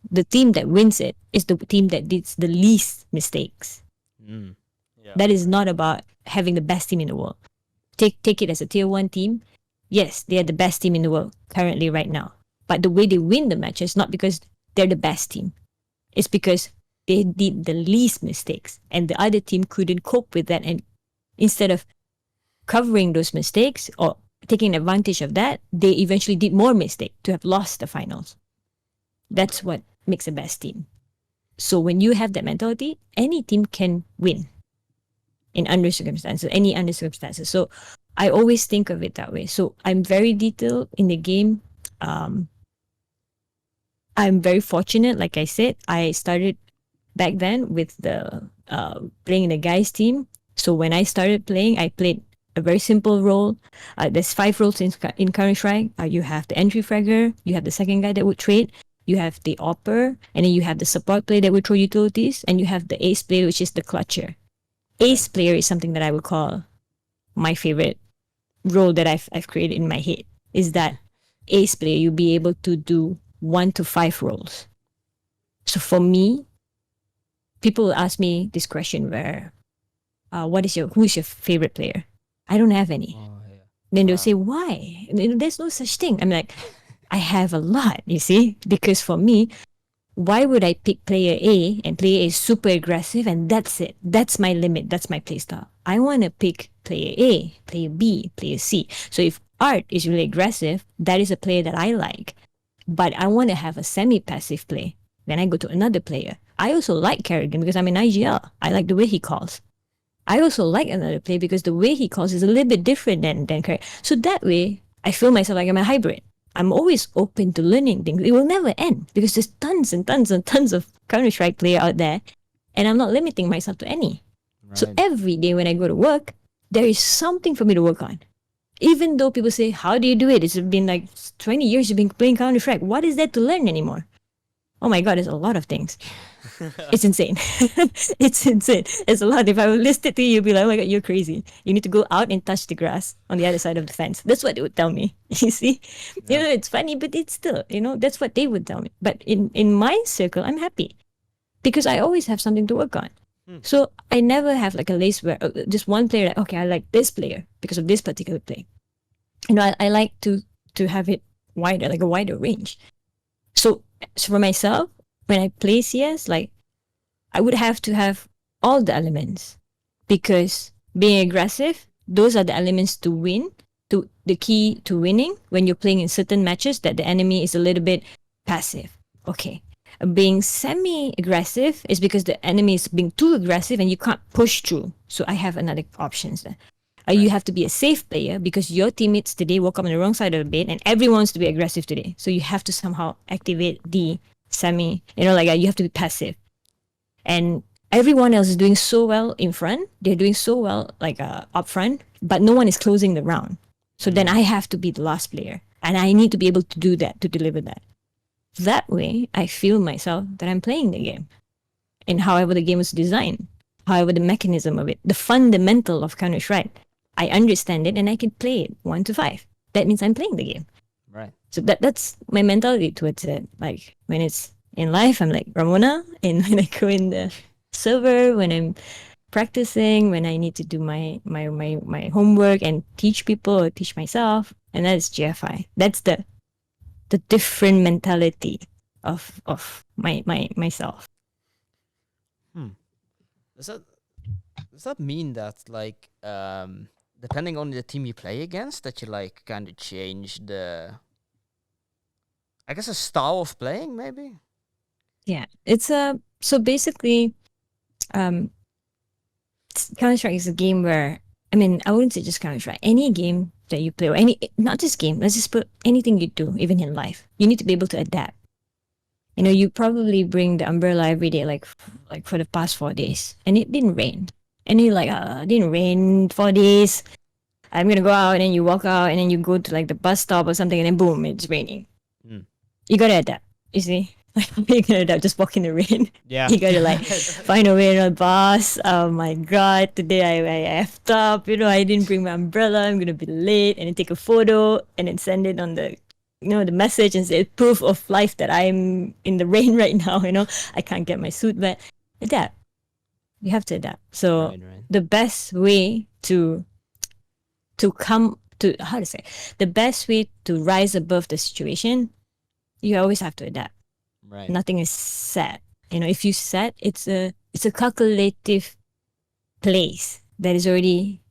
S5: The team that wins it is the team that did the least mistakes.
S3: Yeah.
S5: That is not about having the best team in the world. Take it as a tier 1 team. Yes, they are the best team in the world currently right now. But the way they win the match is not because they're the best team. It's because they did the least mistakes and the other team couldn't cope with that, and instead of covering those mistakes or taking advantage of that, they eventually did more mistakes to have lost the finals. That's what makes a best team. So when you have that mentality, any team can win in under circumstances, any under circumstances. So I always think of it that way. So I'm very detailed in the game. I'm very fortunate. Like I said, I started back then with the playing in the guys team. So when I started playing, I played a very simple role. There's 5 roles in Counter-Strike. You have the entry fragger, you have the second guy that would trade, you have the opper, and then you have the support player that would throw utilities, and you have the ace player, which is the clutcher. Ace player is something that I would call my favorite role that I've created in my head. Is that ace player, you'll be able to do 1 to 5 roles. So for me, people will ask me this question where, who's your favorite player? I don't have any. Then they'll say, why? There's no such thing. I'm like, I have a lot, you see? Because for me, why would I pick player A and player A is super aggressive and that's it? That's my limit. That's my playstyle. I want to pick player A, player B, player C. So if Art is really aggressive, that is a player that I like. But I want to have a semi-passive play. Then I go to another player. I also like Kerrigan because I'm in IGL. I like the way he calls. I also like another player because the way he calls is a little bit different than Kerrigan. So that way, I feel myself like I'm a hybrid. I'm always open to learning things. It will never end because there's tons and tons and tons of Counter-Strike player out there, and I'm not limiting myself to any. Right. So every day when I go to work, there is something for me to work on. Even though people say, how do you do it? It's been like 20 years you've been playing Counter-Strike. What is there to learn anymore? Oh my God, there's a lot of things. It's insane. It's insane. It's a lot. If I would list it to you, you'd be like, oh my God, you're crazy. You need to go out and touch the grass on the other side of the fence. That's what they would tell me. You see? Yeah. It's funny, but it's still, that's what they would tell me. But in my circle, I'm happy because I always have something to work on. So I never have like a list where just one player, like, okay, I like this player because of this particular play. I like to have it wider, like a wider range. So for myself, when I play CS, like I would have to have all the elements because being aggressive, those are the elements to win, to the key to winning when you're playing in certain matches that the enemy is a little bit passive. Okay. Being semi-aggressive is because the enemy is being too aggressive and you can't push through. So I have another options there. Right. You have to be a safe player because your teammates today woke up on the wrong side of the bed and everyone wants to be aggressive today. So you have to somehow activate the semi, you have to be passive. And everyone else is doing so well in front. They're doing so well like up front, but no one is closing the round. So then I have to be the last player and I need to be able to do that, to deliver that. That way, I feel myself that I'm playing the game. And however the game was designed, however the mechanism of it, the fundamental of Counter-Strike, I understand it and I can play it 1 to 5. That means I'm playing the game.
S2: Right.
S5: So that's my mentality towards it. Like when it's in life, I'm like Ramona, and when I go in the server, when I'm practicing, when I need to do my homework and teach people or teach myself, and that's GFI. That's the different mentality of myself.
S2: Does that mean that like depending on the team you play against, that you like kind of change the, I guess, a style of playing maybe?
S5: Yeah, it's so basically Counter-Strike is a game where I mean, I wouldn't say just Counter Strike. Any game that you play, or any not just game. Let's just put anything you do, even in life. You need to be able to adapt. You know, you probably bring the umbrella every day, like for the past 4 days, and it didn't rain. And you're like, it didn't rain 4 days. I'm gonna go out, and then you walk out, and then you go to like the bus stop or something, and then boom, it's raining.
S2: Mm.
S5: You gotta adapt. You see, like you gotta adapt. Just walk in the rain.
S2: Yeah.
S5: You gotta like find a way on a bus. Oh my god, today I effed up. You know, I didn't bring my umbrella. I'm gonna be late, and then take a photo and then send it on the the message and say proof of life that I'm in the rain right now. You know, I can't get my suit back. Adapt. You have to adapt. So
S2: Right, right.
S5: the best way to come to how to say the best way to rise above the situation, you always have to adapt.
S2: Right.
S5: Nothing is set. You know, if you set, it's a calculative place that is already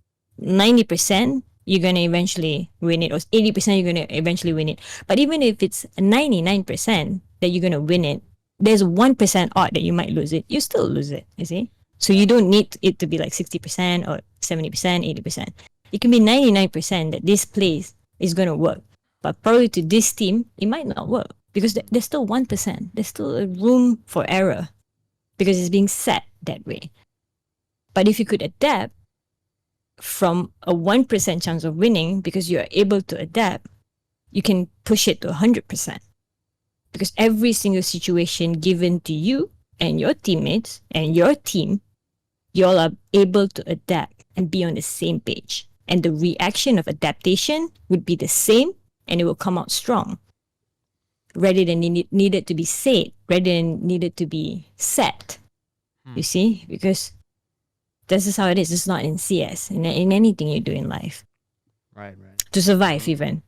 S5: 90%. You're gonna eventually win it, or 80% you're gonna eventually win it. But even if it's 99% that you're gonna win it, there's 1% odd that you might lose it. You still lose it. You see, so you don't need it to be like 60% or 70%, 80%. It can be 99% that this place is gonna work, but probably to this team it might not work because there's still 1%. There's still a room for error because it's being set that way. But if you could adapt from a 1% chance of winning because you are able to adapt, you can push it to 100%. Because every single situation given to you and your teammates and your team, you all are able to adapt and be on the same page. And the reaction of adaptation would be the same and it will come out strong. Rather than needed to be said, rather than needed to be set. You see? Because this is how it is. It's not in CS, in anything you do in life.
S2: Right.
S5: To survive, even.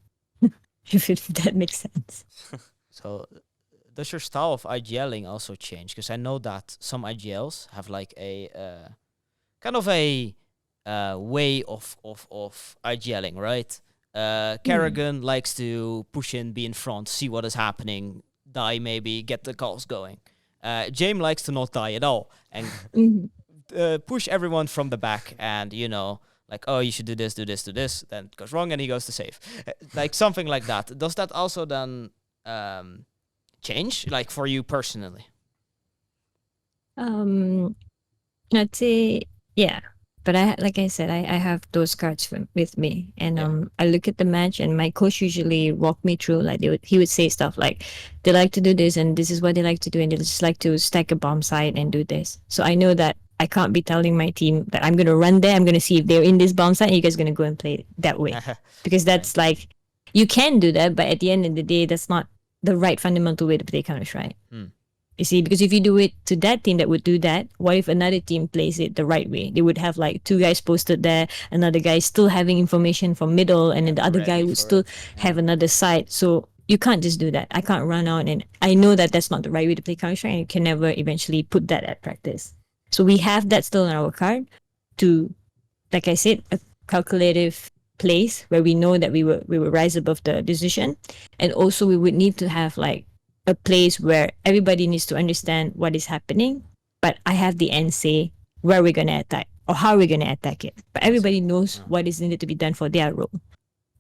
S5: If that makes sense.
S2: So, does your style of IGLing also change? Because I know that some IGLs have like a kind of a way of IGLing, right? Kerrigan likes to push in, be in front, see what is happening, die maybe, get the calls going. James likes to not die at all and push everyone from the back and, like, oh, you should do this, do this, do this. Then it goes wrong and he goes to save. Like something like that. Does that also then change, like for you personally?
S5: I'd say, yeah. But like I said, I have those cards with me, and I look at the match, and my coach usually walk me through. Like he would say stuff like, they like to do this, and this is what they like to do, and they just like to stack a bomb site and do this. So I know that I can't be telling my team that I'm gonna run there. I'm gonna see if they're in this bomb site, and you guys gonna go and play it that way, because that's like you can do that, but at the end of the day, that's not the right fundamental way to play Counter Strike. You see, because if you do it to that team that would do that, what if another team plays it the right way? They would have like 2 guys posted there, another guy still having information from middle, and then the other guy would still have another side. So you can't just do that. I can't run out, and I know that that's not the right way to play Counter Strike, and you can never eventually put that at practice. So we have that still in our card to, like I said, a calculative place where we know that we will rise above the decision, and also we would need to have like a place where everybody needs to understand what is happening, but I have the end say where we're gonna attack or how we're gonna attack it. But everybody knows what is needed to be done for their role.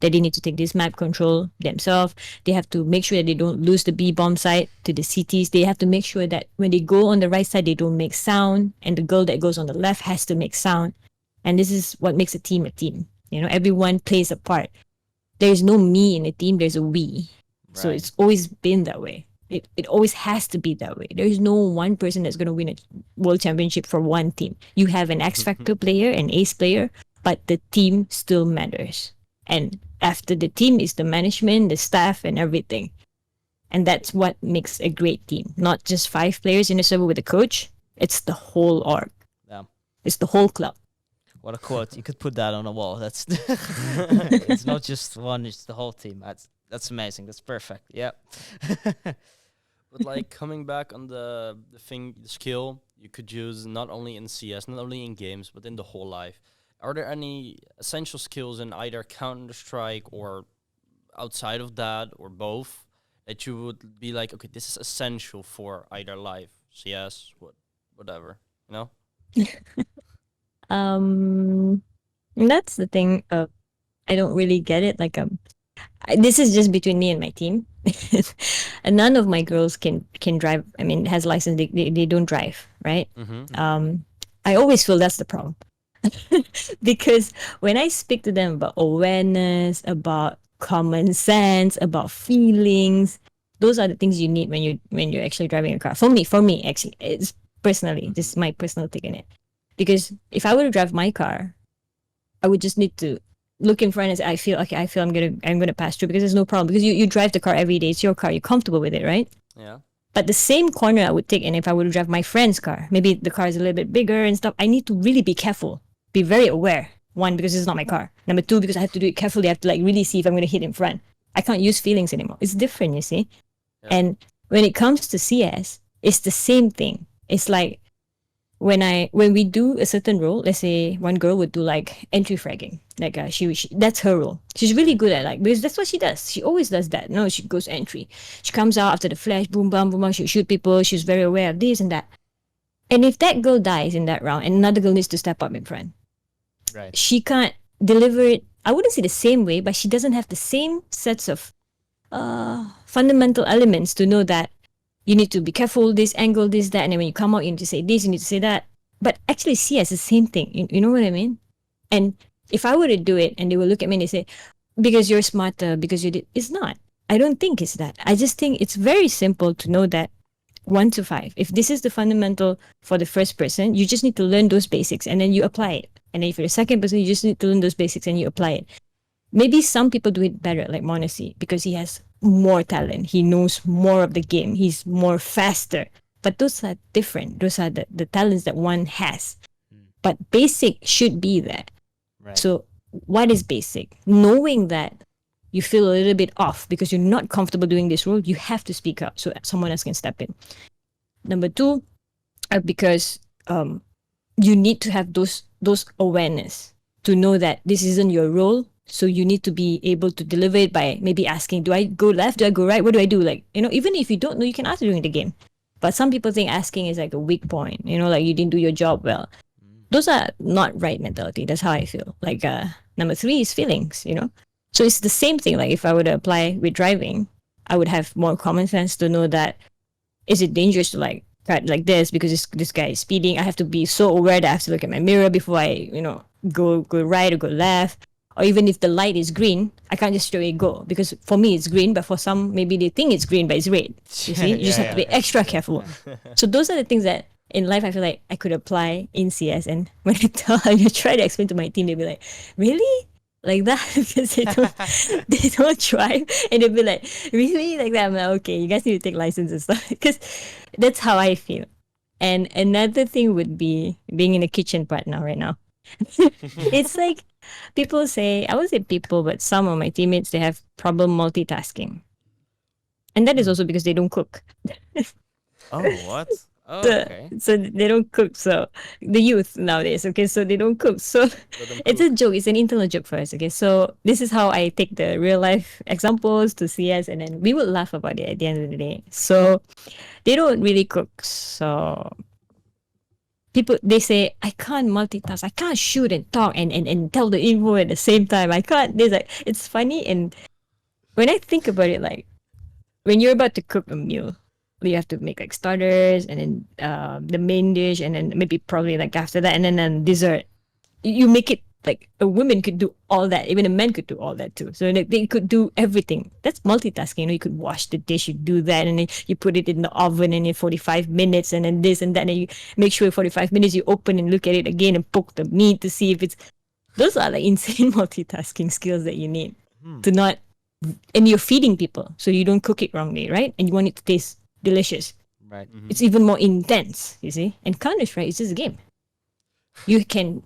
S5: That they need to take this map control themselves. They have to make sure that they don't lose the B bomb site to the CTs. They have to make sure that when they go on the right side, they don't make sound, and the girl that goes on the left has to make sound. And this is what makes a team a team. You know, everyone plays a part. There is no me in a team. There's a we. Right. So it's always been that way. It always has to be that way. There is no one person that's going to win a world championship for one team. You have an X Factor player, an ace player, but the team still matters. And after the team is the management, the staff, and everything. And that's what makes a great team. Not just 5 players in a server with a coach. It's the whole org. Yeah. It's the whole club.
S2: What a quote. You could put that on a wall. That's it's not just one, it's the whole team. That's amazing. That's perfect. Yeah.
S3: But like coming back on the skill you could use not only in CS, not only in games, but in the whole life. Are there any essential skills in either Counter-Strike or outside of that, or both, that you would be like, okay, this is essential for either life, CS, whatever, you know?
S5: And that's the thing. I don't really get it. Like this is just between me and my team. And none of my girls can drive. I mean, has license. They don't drive, right? I always feel that's the problem. Because when I speak to them about awareness, about common sense, about feelings, those are the things you need when you're actually driving a car. For me, actually, it's personally, this is my personal take on it. Because if I were to drive my car, I would just need to look in front and say, I feel I'm gonna pass through, because there's no problem, because you drive the car every day. It's your car. You're comfortable with it, right?
S3: Yeah.
S5: But the same corner I would take, and if I were to drive my friend's car, maybe the car is a little bit bigger and stuff, I need to really be careful, be very aware. One, because it's not my car. Number two, because I have to do it carefully. I have to like really see if I'm going to hit in front. I can't use feelings anymore. It's different, you see.
S3: Yeah.
S5: And when it comes to CS, it's the same thing. It's like when we do a certain role, let's say one girl would do like entry fragging, like she that's her role. She's really good at, like, because that's what she does. She always does that. No, she goes entry. She comes out after the flash, boom, bam, boom, bam. She'll shoot people. She's very aware of this and that. And if that girl dies in that round, and another girl needs to step up in front,
S2: Right.
S5: she can't deliver it. I wouldn't say the same way, but she doesn't have the same sets of fundamental elements to know that you need to be careful, this angle, this, that, and then when you come out, you need to say this, you need to say that. But actually, CS is the same thing. You know what I mean? And if I were to do it and they will look at me and they say, because you're smarter, because you did, it's not. I don't think it's that. I just think it's very simple to know that 1 to 5. If this is the fundamental for the first person, you just need to learn those basics and then you apply it. And then if you're the second person, you just need to learn those basics and you apply it. Maybe some people do it better, like Monacy, because he has more talent. He knows more of the game. He's more faster. But those are different. Those are the talents that one has. But basic should be there.
S2: Right.
S5: So what is basic? Knowing that you feel a little bit off because you're not comfortable doing this role, you have to speak up so that someone else can step in. Number 2, because you need to have those awareness to know that this isn't your role. So you need to be able to deliver it by maybe asking, do I go left? Do I go right? What do I do? Like, even if you don't know, you can ask during the game. But some people think asking is like a weak point, like you didn't do your job well. Those are not right mentality. That's how I feel. Like number 3 is feelings, So it's the same thing. Like if I were to apply with driving, I would have more common sense to know that is it dangerous to like cut like this because this guy is speeding. I have to be so aware that I have to look at my mirror before I, go right or go left. Or even if the light is green, I can't just straight away go, because for me it's green, but for some maybe they think it's green but it's red. You see, you just have to be extra careful. So those are the things that in life I feel like I could apply in CS. And when I try to explain to my team, they'll be like, "Really? Like that?" Because they don't drive, and they'll be like, "Really? Like that?" I'm like, "Okay, you guys need to take license and stuff," because that's how I feel. And another thing would be being in the kitchen part now, right now. It's like people say, I would say people, but some of my teammates, they have problem multitasking. And that is also because they don't cook.
S2: Oh, what? Oh, okay.
S5: So they don't cook. So the youth nowadays, okay, so they don't cook. So it's a joke. It's an internal joke for us, okay? So this is how I take the real life examples to CS, and then we would laugh about it at the end of the day. So they don't really cook. So people, they say, I can't multitask. I can't shoot and talk and tell the info at the same time. I can't. There's like, it's funny. And when I think about it, like when you're about to cook a meal, you have to make like starters and then the main dish, and then maybe probably like after that, and then dessert. You make it like a woman could do all that. Even a man could do all that too. So like, they could do everything. That's multitasking. You could wash the dish, you do that, and then you put it in the oven and in 45 minutes, and then this and that, and you make sure in 45 minutes you open and look at it again and poke the meat to see if it's. Those are like insane multitasking skills that you need to not. And you're feeding people, so you don't cook it wrongly, right? And you want it to taste delicious.
S2: Right.
S5: It's even more intense, you see. And Counter-Strike is just a game. You can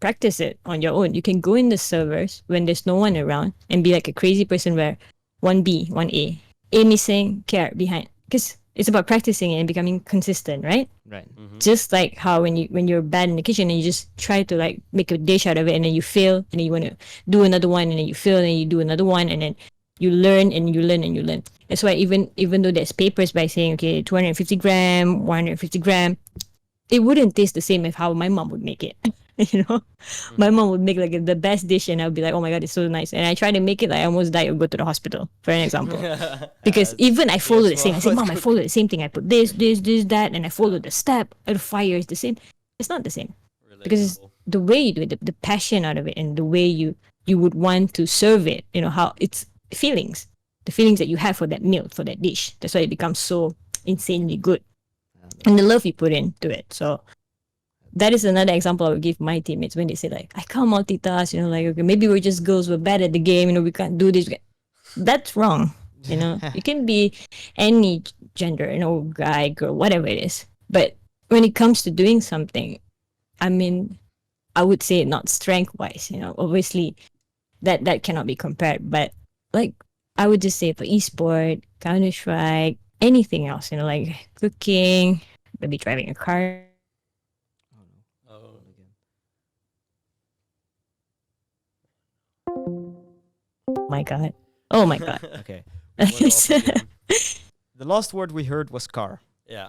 S5: practice it on your own. You can go in the servers when there's no one around and be like a crazy person where 1B, 1A, A missing, care behind. Because it's about practicing it and becoming consistent, right?
S2: Right.
S5: Just like how when you're bad in the kitchen and you just try to like make a dish out of it, and then you fail, and then you want to do another one, and then you fail, and then you do another one, and then you learn and you learn and you learn. That's why even though there's papers by saying, okay, 250 gram, 150 gram, it wouldn't taste the same as how my mom would make it. you know, my mom would make like the best dish, and I'll be like, oh my god, it's so nice. And I try to make it, like I almost die or go to the hospital, for an example. Because even I follow the same. I say, Mom, I follow the same thing. I put this, that, and I follow the step. The fire is the same. It's not the same because it's the way you do it, the passion out of it, and the way you would want to serve it. You know how it's feelings, the feelings that you have for that meal, for that dish. That's why it becomes so insanely good, and the love you put into it. So that is another example I would give my teammates when they say like, I can't multitask. You know, like okay, maybe we're just girls. We're bad at the game. You know, we can't do this. That's wrong. You know, it can be any gender, you know, guy, girl, whatever it is. But when it comes to doing something, I mean, I would say not strength wise, you know, obviously that cannot be compared. But like, I would just say for esport, Counter Strike, anything else, you know, like cooking, maybe driving a car. Oh my God. Oh my God.
S2: Okay.
S3: The
S2: The last word we heard was car.
S3: Yeah.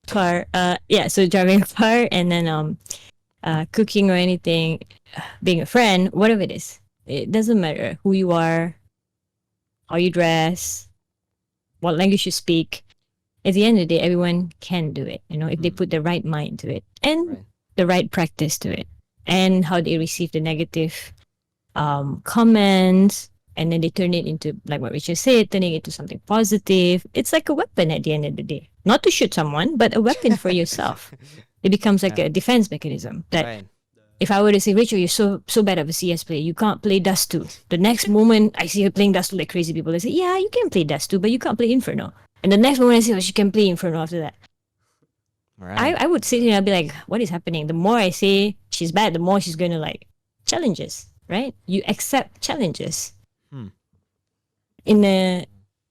S5: Car. Yeah. So driving a car, and then cooking or anything, being a friend, whatever it is. It doesn't matter who you are, how you dress, what language you speak. At the end of the day, everyone can do it. You know, if they put the right mind to it and
S2: Right.
S5: the right practice to it, and how they receive the negative comments, and then they turn it into, like what Richard said, turning it into something positive. It's like a weapon at the end of the day. Not to shoot someone, but a weapon for yourself. It becomes like a defense mechanism that
S2: Right.
S5: if I were to say, Rachel, you're so bad of a CS player, you can't play Dust 2. The next moment I see her playing Dust 2 like crazy people, they say, yeah, you can play Dust 2, but you can't play Inferno. And the next moment I say, oh, she can play Inferno after that.
S2: Right.
S5: I would sit here and I'd be like, what is happening? The more I say she's bad, the more she's going to like challenges, right? You accept challenges. In a,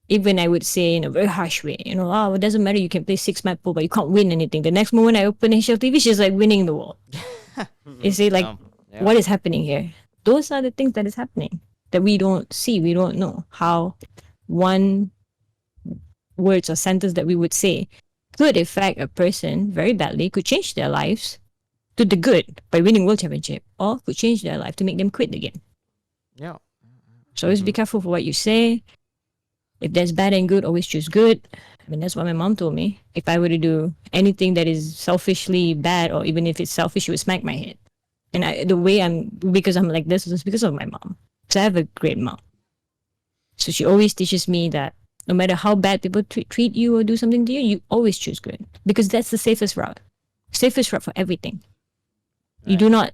S5: even I would say in a very harsh way, you know, oh, it doesn't matter, you can play 6-map pool, but you can't win anything. The next moment I open HLTV, she's like winning the world. You see, like,
S2: Yeah.
S5: what is happening here? Those are the things that is happening that we don't see. We don't know how one words or sentence that we would say could affect a person very badly, could change their lives to the good by winning world championship, or could change their life to make them quit the game.
S2: Yeah.
S5: So always be careful for what you say. If there's bad and good, always choose good. I mean, that's what my mom told me. If I were to do anything that is selfishly bad, or even if it's selfish, she would smack my head. And the way because I'm like this is because of my mom. So I have a great mom. So she always teaches me that no matter how bad people treat you or do something to you, you always choose good. Because that's the safest route. Safest route for everything. You do not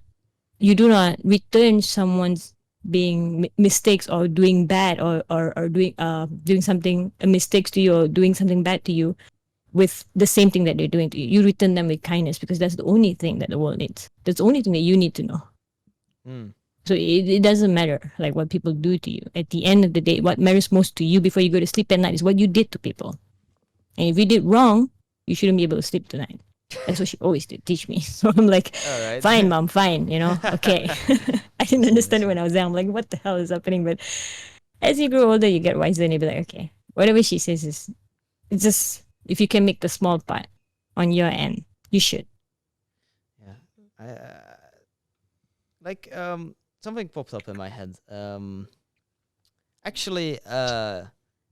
S5: return someone's being mistakes or doing bad or doing something mistakes to you or doing something bad to you with the same thing that they're doing to you. You return them with kindness because that's the only thing that the world needs. That's the only thing that you need to know. So it doesn't matter like what people do to you. At the end of the day, what matters most to you before you go to sleep at night is what you did to people. And if you did wrong, you shouldn't be able to sleep tonight. That's what she always did teach me. So I'm like,
S2: All right.
S5: fine, mom, fine, you know, okay. I didn't understand it when I was there. I'm like, what the hell is happening? But as you grow older, you get wiser and you be like, okay, whatever she says is, it's just, if you can make the small part on your end, you should.
S2: Yeah. Something popped up in my head. Actually,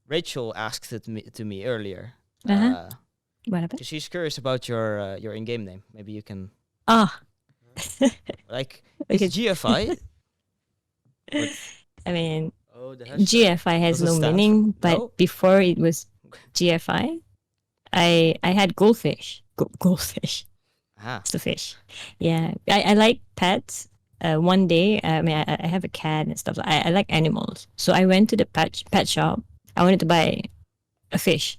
S2: Rachel asked it to me earlier.
S5: What happened?
S2: 'Cause she's curious about your in-game name. Maybe you can like
S5: Okay.
S2: it's GFI.
S5: I mean,
S3: Oh, the hashtag.
S5: GFI has
S2: Does it
S5: no
S2: stand
S5: meaning,
S2: for-
S5: but
S2: No?
S5: before it was GFI, I had goldfish. Goldfish.
S2: Ah.
S5: It's the fish. Yeah, I like pets. One day, I mean, I have a cat and stuff. I like animals, so I went to the pet shop. I wanted to buy a fish,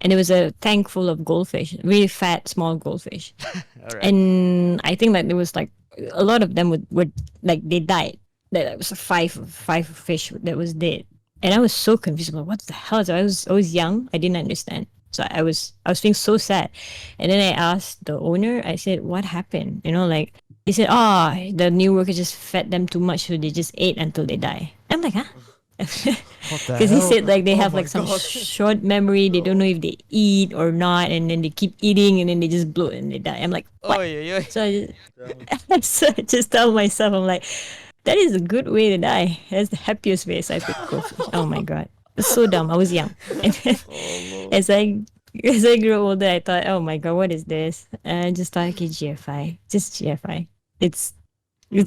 S5: and there was a tank full of goldfish, really fat, small goldfish.
S2: All right.
S5: And I think that there was like a lot of them were like they died. There was five fish that was dead, and I was so confused. Like, what the hell? So I was young. I didn't understand. So I was feeling so sad, and then I asked the owner. I said, "What happened?" You know, like he said, "Oh, the new worker just fed them too much, so they just ate until they die." I'm like, "Huh?
S2: What the
S5: Because he
S2: hell?
S5: said like they
S2: Oh
S5: have
S2: my
S5: like some
S2: God.
S5: short memory. They don't know if they eat or not, and then they keep eating, and then they just bloat and they die. I'm like, what?
S2: Oh yeah, yeah.
S5: So so I just tell myself, I'm like, that is a good way to die. That's the happiest way. So I picked goldfish. Oh my god, it's so dumb. I was young, and then
S2: Oh,
S5: as I grew older, I thought, oh my god, what is this? And I just thought, okay, GFI, just GFI. It's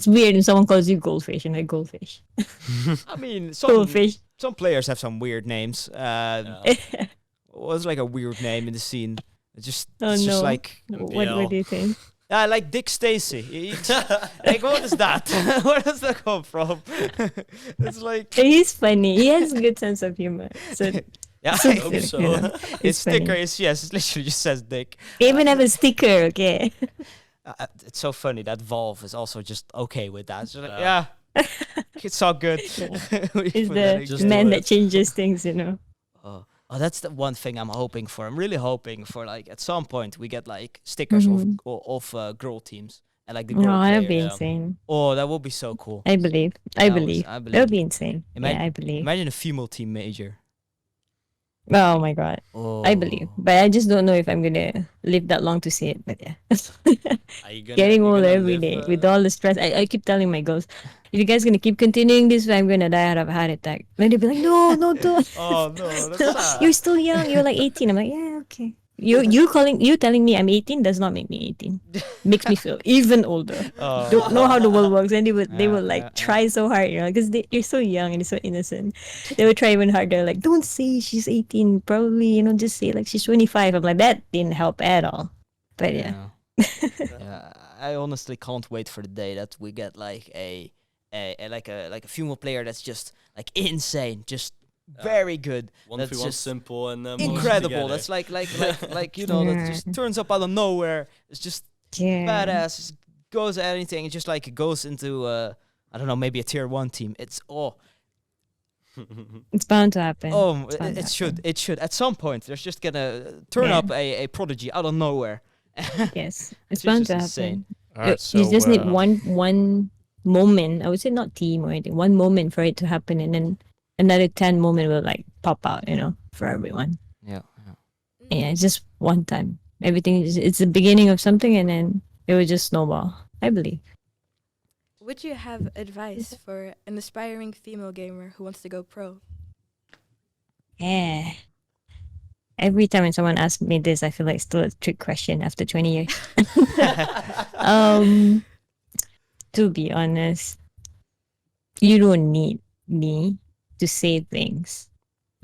S5: weird when someone calls you goldfish and like goldfish,
S2: I mean,
S5: goldfish.
S2: some players have some weird names.
S3: Yeah.
S2: Was like a weird name in the scene.
S5: Oh
S2: It's just
S5: no,
S2: like
S5: what do you think?
S2: like Dick Stacy. Like what is that? Where does that come from? It's like
S5: He's funny. He has a good sense of humor. So
S2: yeah,
S5: so,
S3: I hope so.
S5: you know,
S2: his
S5: it's funny.
S2: sticker is it literally just says Dick.
S5: They even have a sticker. Okay.
S2: It's so funny that Valve is also just okay with that. So like,
S3: Yeah.
S2: yeah, it's all good. We
S5: He's
S2: put that
S5: the
S2: in.
S3: Just do
S5: man
S3: it.
S5: that changes things. You know.
S2: Oh, that's the one thing I'm hoping for. I'm really hoping for like at some point we get like stickers of girl teams and like the girl
S5: Oh, that'd be
S2: players.
S3: Yeah.
S5: insane.
S2: Oh, that would be so cool.
S5: I believe. I believe.
S2: I
S5: That'll be insane.
S2: Ima-
S5: Yeah, I believe.
S2: Imagine a female team major.
S5: Oh my god.
S2: Oh,
S5: I believe. But I just don't know if I'm gonna live that long to see it. But yeah.
S3: Are you gonna,
S5: Getting
S3: you
S5: older
S3: gonna
S5: every
S3: live,
S5: day with all the stress. I keep telling my girls, if you guys gonna keep continuing this way, I'm gonna die out of a heart attack. Then they'll be like, no, don't.
S2: Oh no, that's
S5: No,
S2: sad.
S5: you're still young. You're like 18. I'm like, yeah, okay. You telling me I'm 18 does not make me 18. Makes me feel even older.
S2: Oh,
S5: Don't know how the world works, and they
S2: Yeah,
S5: would like
S2: yeah,
S5: try so hard, you know, because you're so young and so innocent. They would try even harder. Like, don't say she's 18. Probably, just say like she's 25. I'm like, that didn't help at all. But yeah.
S2: Yeah, I honestly can't wait for the day that we get like a female player that's just like insane, just very good.
S3: 1v1
S2: That's just
S3: simple and
S2: incredible. That's like that just turns up out of nowhere. It's just
S5: Yeah.
S2: badass. Just goes at anything. It just like goes into I don't know, maybe a tier 1 team. It's
S5: It's bound to happen. It's bound to
S2: it should.
S5: happen.
S2: It should. At some point, there's just gonna turn
S5: Yeah.
S2: up a prodigy out of nowhere.
S5: Yes, it's
S2: It's
S5: bound
S2: just
S5: to
S2: insane.
S5: happen.
S4: Alright, so,
S5: You just need one moment. I would say not team or anything. One moment for it to happen, and then another 10 moment will like pop out. For everyone.
S2: Yeah.
S5: Yeah, it's just one time. Everything it's the beginning of something, and then it will just snowball. I believe.
S1: Would you have advice for an aspiring female gamer who wants to go pro?
S5: Yeah. Every time when someone asks me this, I feel like it's still a trick question after 20 years. To be honest, you don't need me to say things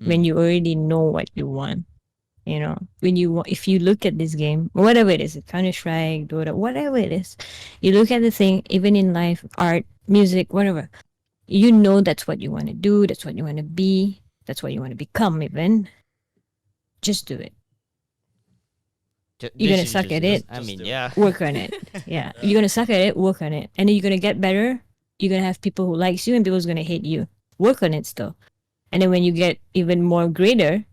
S5: when you already know what you want. If you look at this game, whatever it is, Counter-Strike, Dota, whatever it is, you look at the thing, even in life, art, music, whatever, that's what you want to do, that's what you want to be, that's what you want to become even. Just do it. You're going to suck at it.
S2: I mean,
S3: do it.
S2: yeah.
S5: Work on it. Yeah. You're going to suck at it, work on it. And then you're going to get better. You're going to have people who likes you and people's going to hate you. Work on it still. And then when you get even more greater,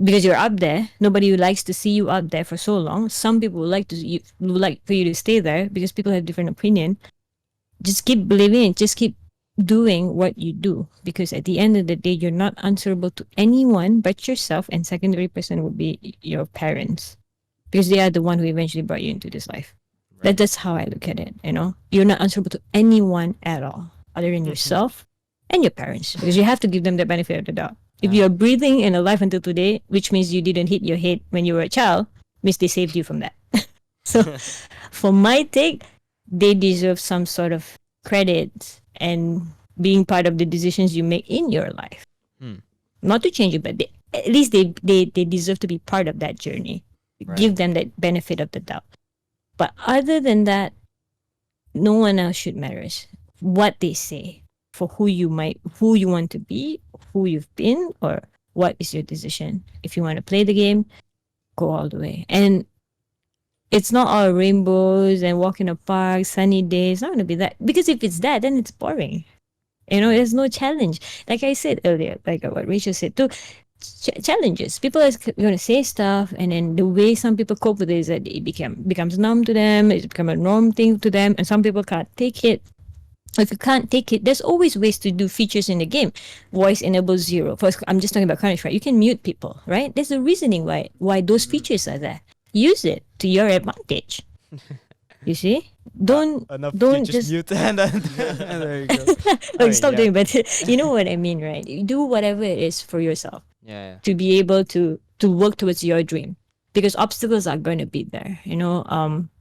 S5: because you're up there, nobody likes to see you up there for so long. Some people would like for you to stay there because people have different opinion. Just keep believing it. Just keep doing what you do, because at the end of the day, you're not answerable to anyone but yourself, and secondary person would be your parents, because they are the one who eventually brought you into this life. That's how I look at it. You're not answerable to anyone at all other than yourself and your parents, because you have to give them the benefit of the doubt. If you're breathing and alive until today, which means you didn't hit your head when you were a child, means they saved you from that. So for my take, they deserve some sort of credit and being part of the decisions you make in your life. Not to change it, but at least they deserve to be part of that journey. Give them that benefit of the doubt. But other than that, no one else should matter. What they say for who you want to be, who you've been, or what is your decision. If you want to play the game, go all the way. And it's not all rainbows and walk in a park, sunny days. It's not going to be that. Because if it's that, then it's boring. There's no challenge. Like I said earlier, like what Rachel said too, challenges. People are going to say stuff, and then the way some people cope with it is that it becomes numb to them. It's become a norm thing to them, and some people can't take it. If you can't take it, there's always ways to do features in the game. Voice enable 0. First, I'm just talking about Counter-Strike. You can mute people, right? There's a reasoning why those features are there. Use it to your advantage. You see?
S2: Enough. You
S5: Don't
S2: just
S5: just
S2: mute and then and there you go.
S5: oh, stop
S2: yeah.
S5: doing. But you know what I mean, right? You do whatever it is for yourself
S2: Yeah.
S5: to be able to work towards your dream, because obstacles are going to be there.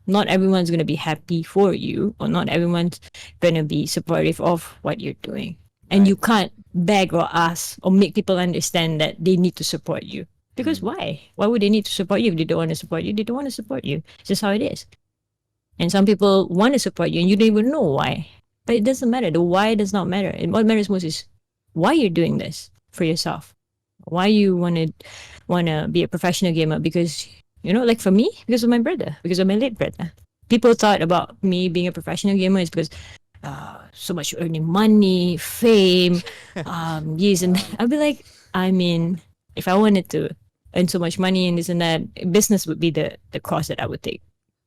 S5: Not everyone's going to be happy for you, or not everyone's going to be supportive of what you're doing, and
S2: Right.
S5: you can't beg or ask or make people understand that they need to support you, because why would they need to support you? If they don't want to support you, they don't want to support you. It's just how it is. And some people want to support you and you don't even know why. But it doesn't matter. The why does not matter. And what matters most is why you're doing this for yourself. Why you wanna be a professional gamer, because like for me, because of my brother, because of my late brother. People thought about me being a professional gamer is because so much earning money, fame, yes, and I'd be like, I mean, if I wanted to earn so much money and this and that, business would be the course that I would take,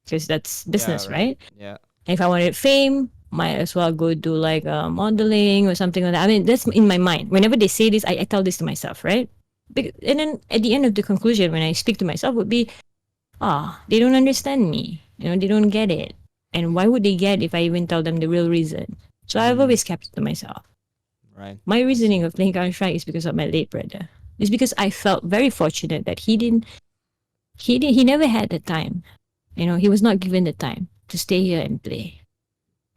S5: because that's business, right?
S2: Yeah.
S5: And if I wanted fame, might as well go do like modeling or something like that. I mean, that's in my mind. Whenever they say this, I tell this to myself, right? And then at the end of the conclusion, when I speak to myself, would be, they don't understand me. They don't get it. And why would they get if I even tell them the real reason? So I've always kept it to myself.
S2: Right.
S5: My reasoning of playing Counter-Strike is because of my late brother. It's because I felt very fortunate that he never had the time. He was not given the time to stay here and play.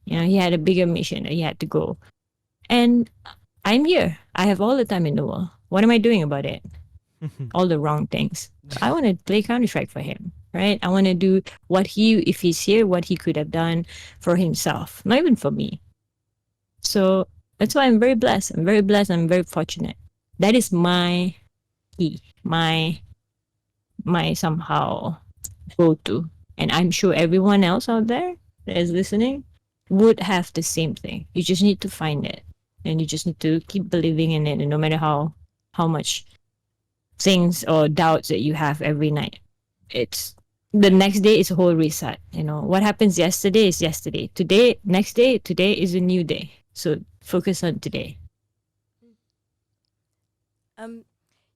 S5: He had a bigger mission that he had to go. And I'm here. I have all the time in the world. What am I doing about it? All the wrong things. I want to play Counter-Strike for him, right? I want to do if he's here, what he could have done for himself, not even for me. So that's why I'm very blessed. I'm very blessed. I'm very fortunate. That is my key, my somehow go-to. And I'm sure everyone else out there that is listening would have the same thing. You just need to find it. And you just need to keep believing in it. And no matter how much things or doubts that you have every night, it's the next day is a whole reset. What happens yesterday is yesterday. Today is a new day. So focus on today.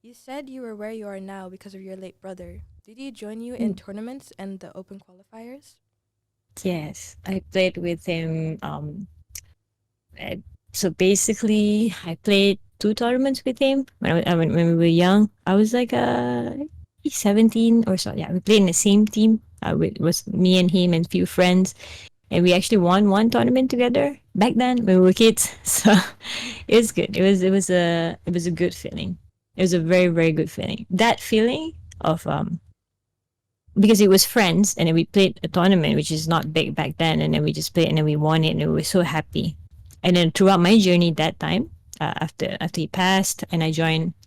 S1: You said you were where you are now because of your late brother. Did he join you in tournaments and the open qualifiers?
S5: Yes, I played with him. So basically, I played 2 tournaments with him when we were young. I was like 17 or so. Yeah, we played in the same team. It was me and him and a few friends, and we actually won 1 tournament together back then when we were kids. So it was good. It was a good feeling. It was a very, very good feeling. That feeling of because it was friends, and then we played a tournament which is not big back then, and then we just played and then we won it, and we were so happy. And then throughout my journey that time, after he passed, and I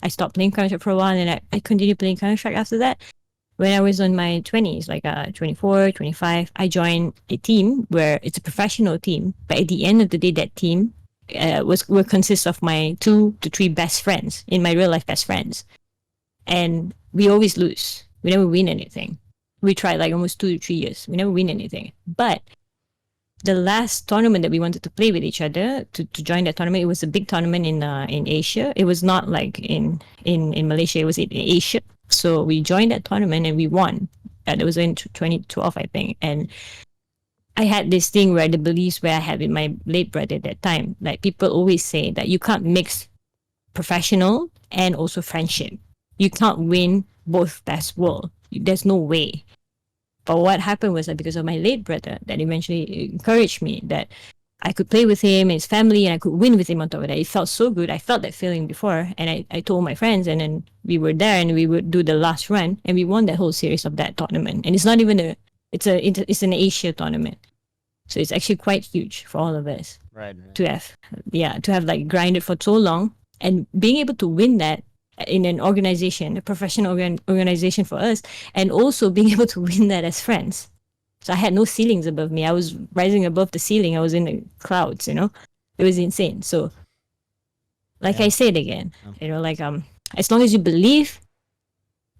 S5: stopped playing Counter-Strike for a while, and then I continued playing Counter-Strike after that. When I was in my 20s, like 24, 25, I joined a team where it's a professional team, but at the end of the day, that team will consist of my 2 to 3 best friends, in my real life best friends. And we always lose. We never win anything. We tried like almost 2 to 3 years. We never win anything. But the last tournament that we wanted to play with each other to join that tournament, it was a big tournament in Asia. It was not like in Malaysia. It was in Asia. So we joined that tournament and we won. It was in 2012, I think. And I had this thing where the beliefs where I had with my late brother at that time, like people always say that you can't mix professional and also friendship. You can't win both best world. There's no way. But what happened was that because of my late brother, that eventually encouraged me that I could play with him and his family, and I could win with him on top of that. It felt so good. I felt that feeling before, and I told my friends, and then we were there, and we would do the last run, and we won that whole series of that tournament. And it's not even it's an Asia tournament, so it's actually quite huge for all of us.
S2: Right.
S5: To have like grinded for so long and being able to win that in an organization, a professional organization for us, and also being able to win that as friends. So I had no ceilings above me. I was rising above the ceiling. I was in the clouds, It was insane. So like I said again, like as long as you believe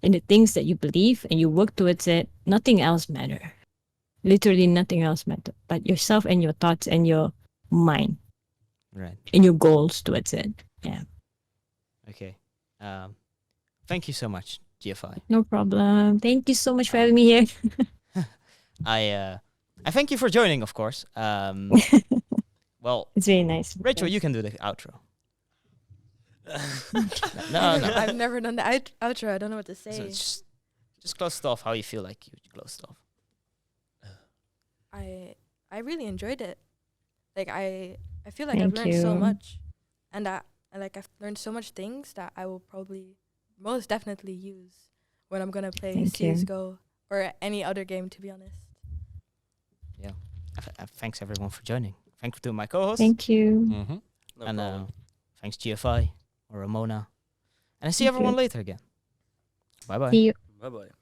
S5: in the things that you believe and you work towards it, nothing else matter. Literally nothing else matter but yourself and your thoughts and your mind
S2: Right.
S5: and your goals towards it. Yeah.
S2: Okay. Thank you so much, GFI.
S5: No problem. Thank you so much for
S2: Um,
S5: having me here.
S2: I thank you for joining, of course. Well,
S5: It's really nice.
S2: Rachel, you can do the outro. No, no.
S1: I've never done the outro. I don't know what to
S2: So
S1: say.
S2: it's just close it off how you feel like you closed it off.
S1: I really enjoyed it. Like I feel like I've
S5: Thank
S1: learned so
S5: you.
S1: much, and I've learned so much things that I will probably most definitely use when I'm gonna play
S5: Thank you.
S1: CSGO or any other game. To be honest.
S2: Yeah. Thanks everyone for joining. Thanks to my co-host.
S5: Thank you.
S4: Mm-hmm.
S3: No
S2: And
S3: problem.
S2: thanks GFI or Ramona. And I see
S5: Thank
S2: everyone
S5: you.
S2: later again. Bye bye.
S5: See you.
S3: Bye bye.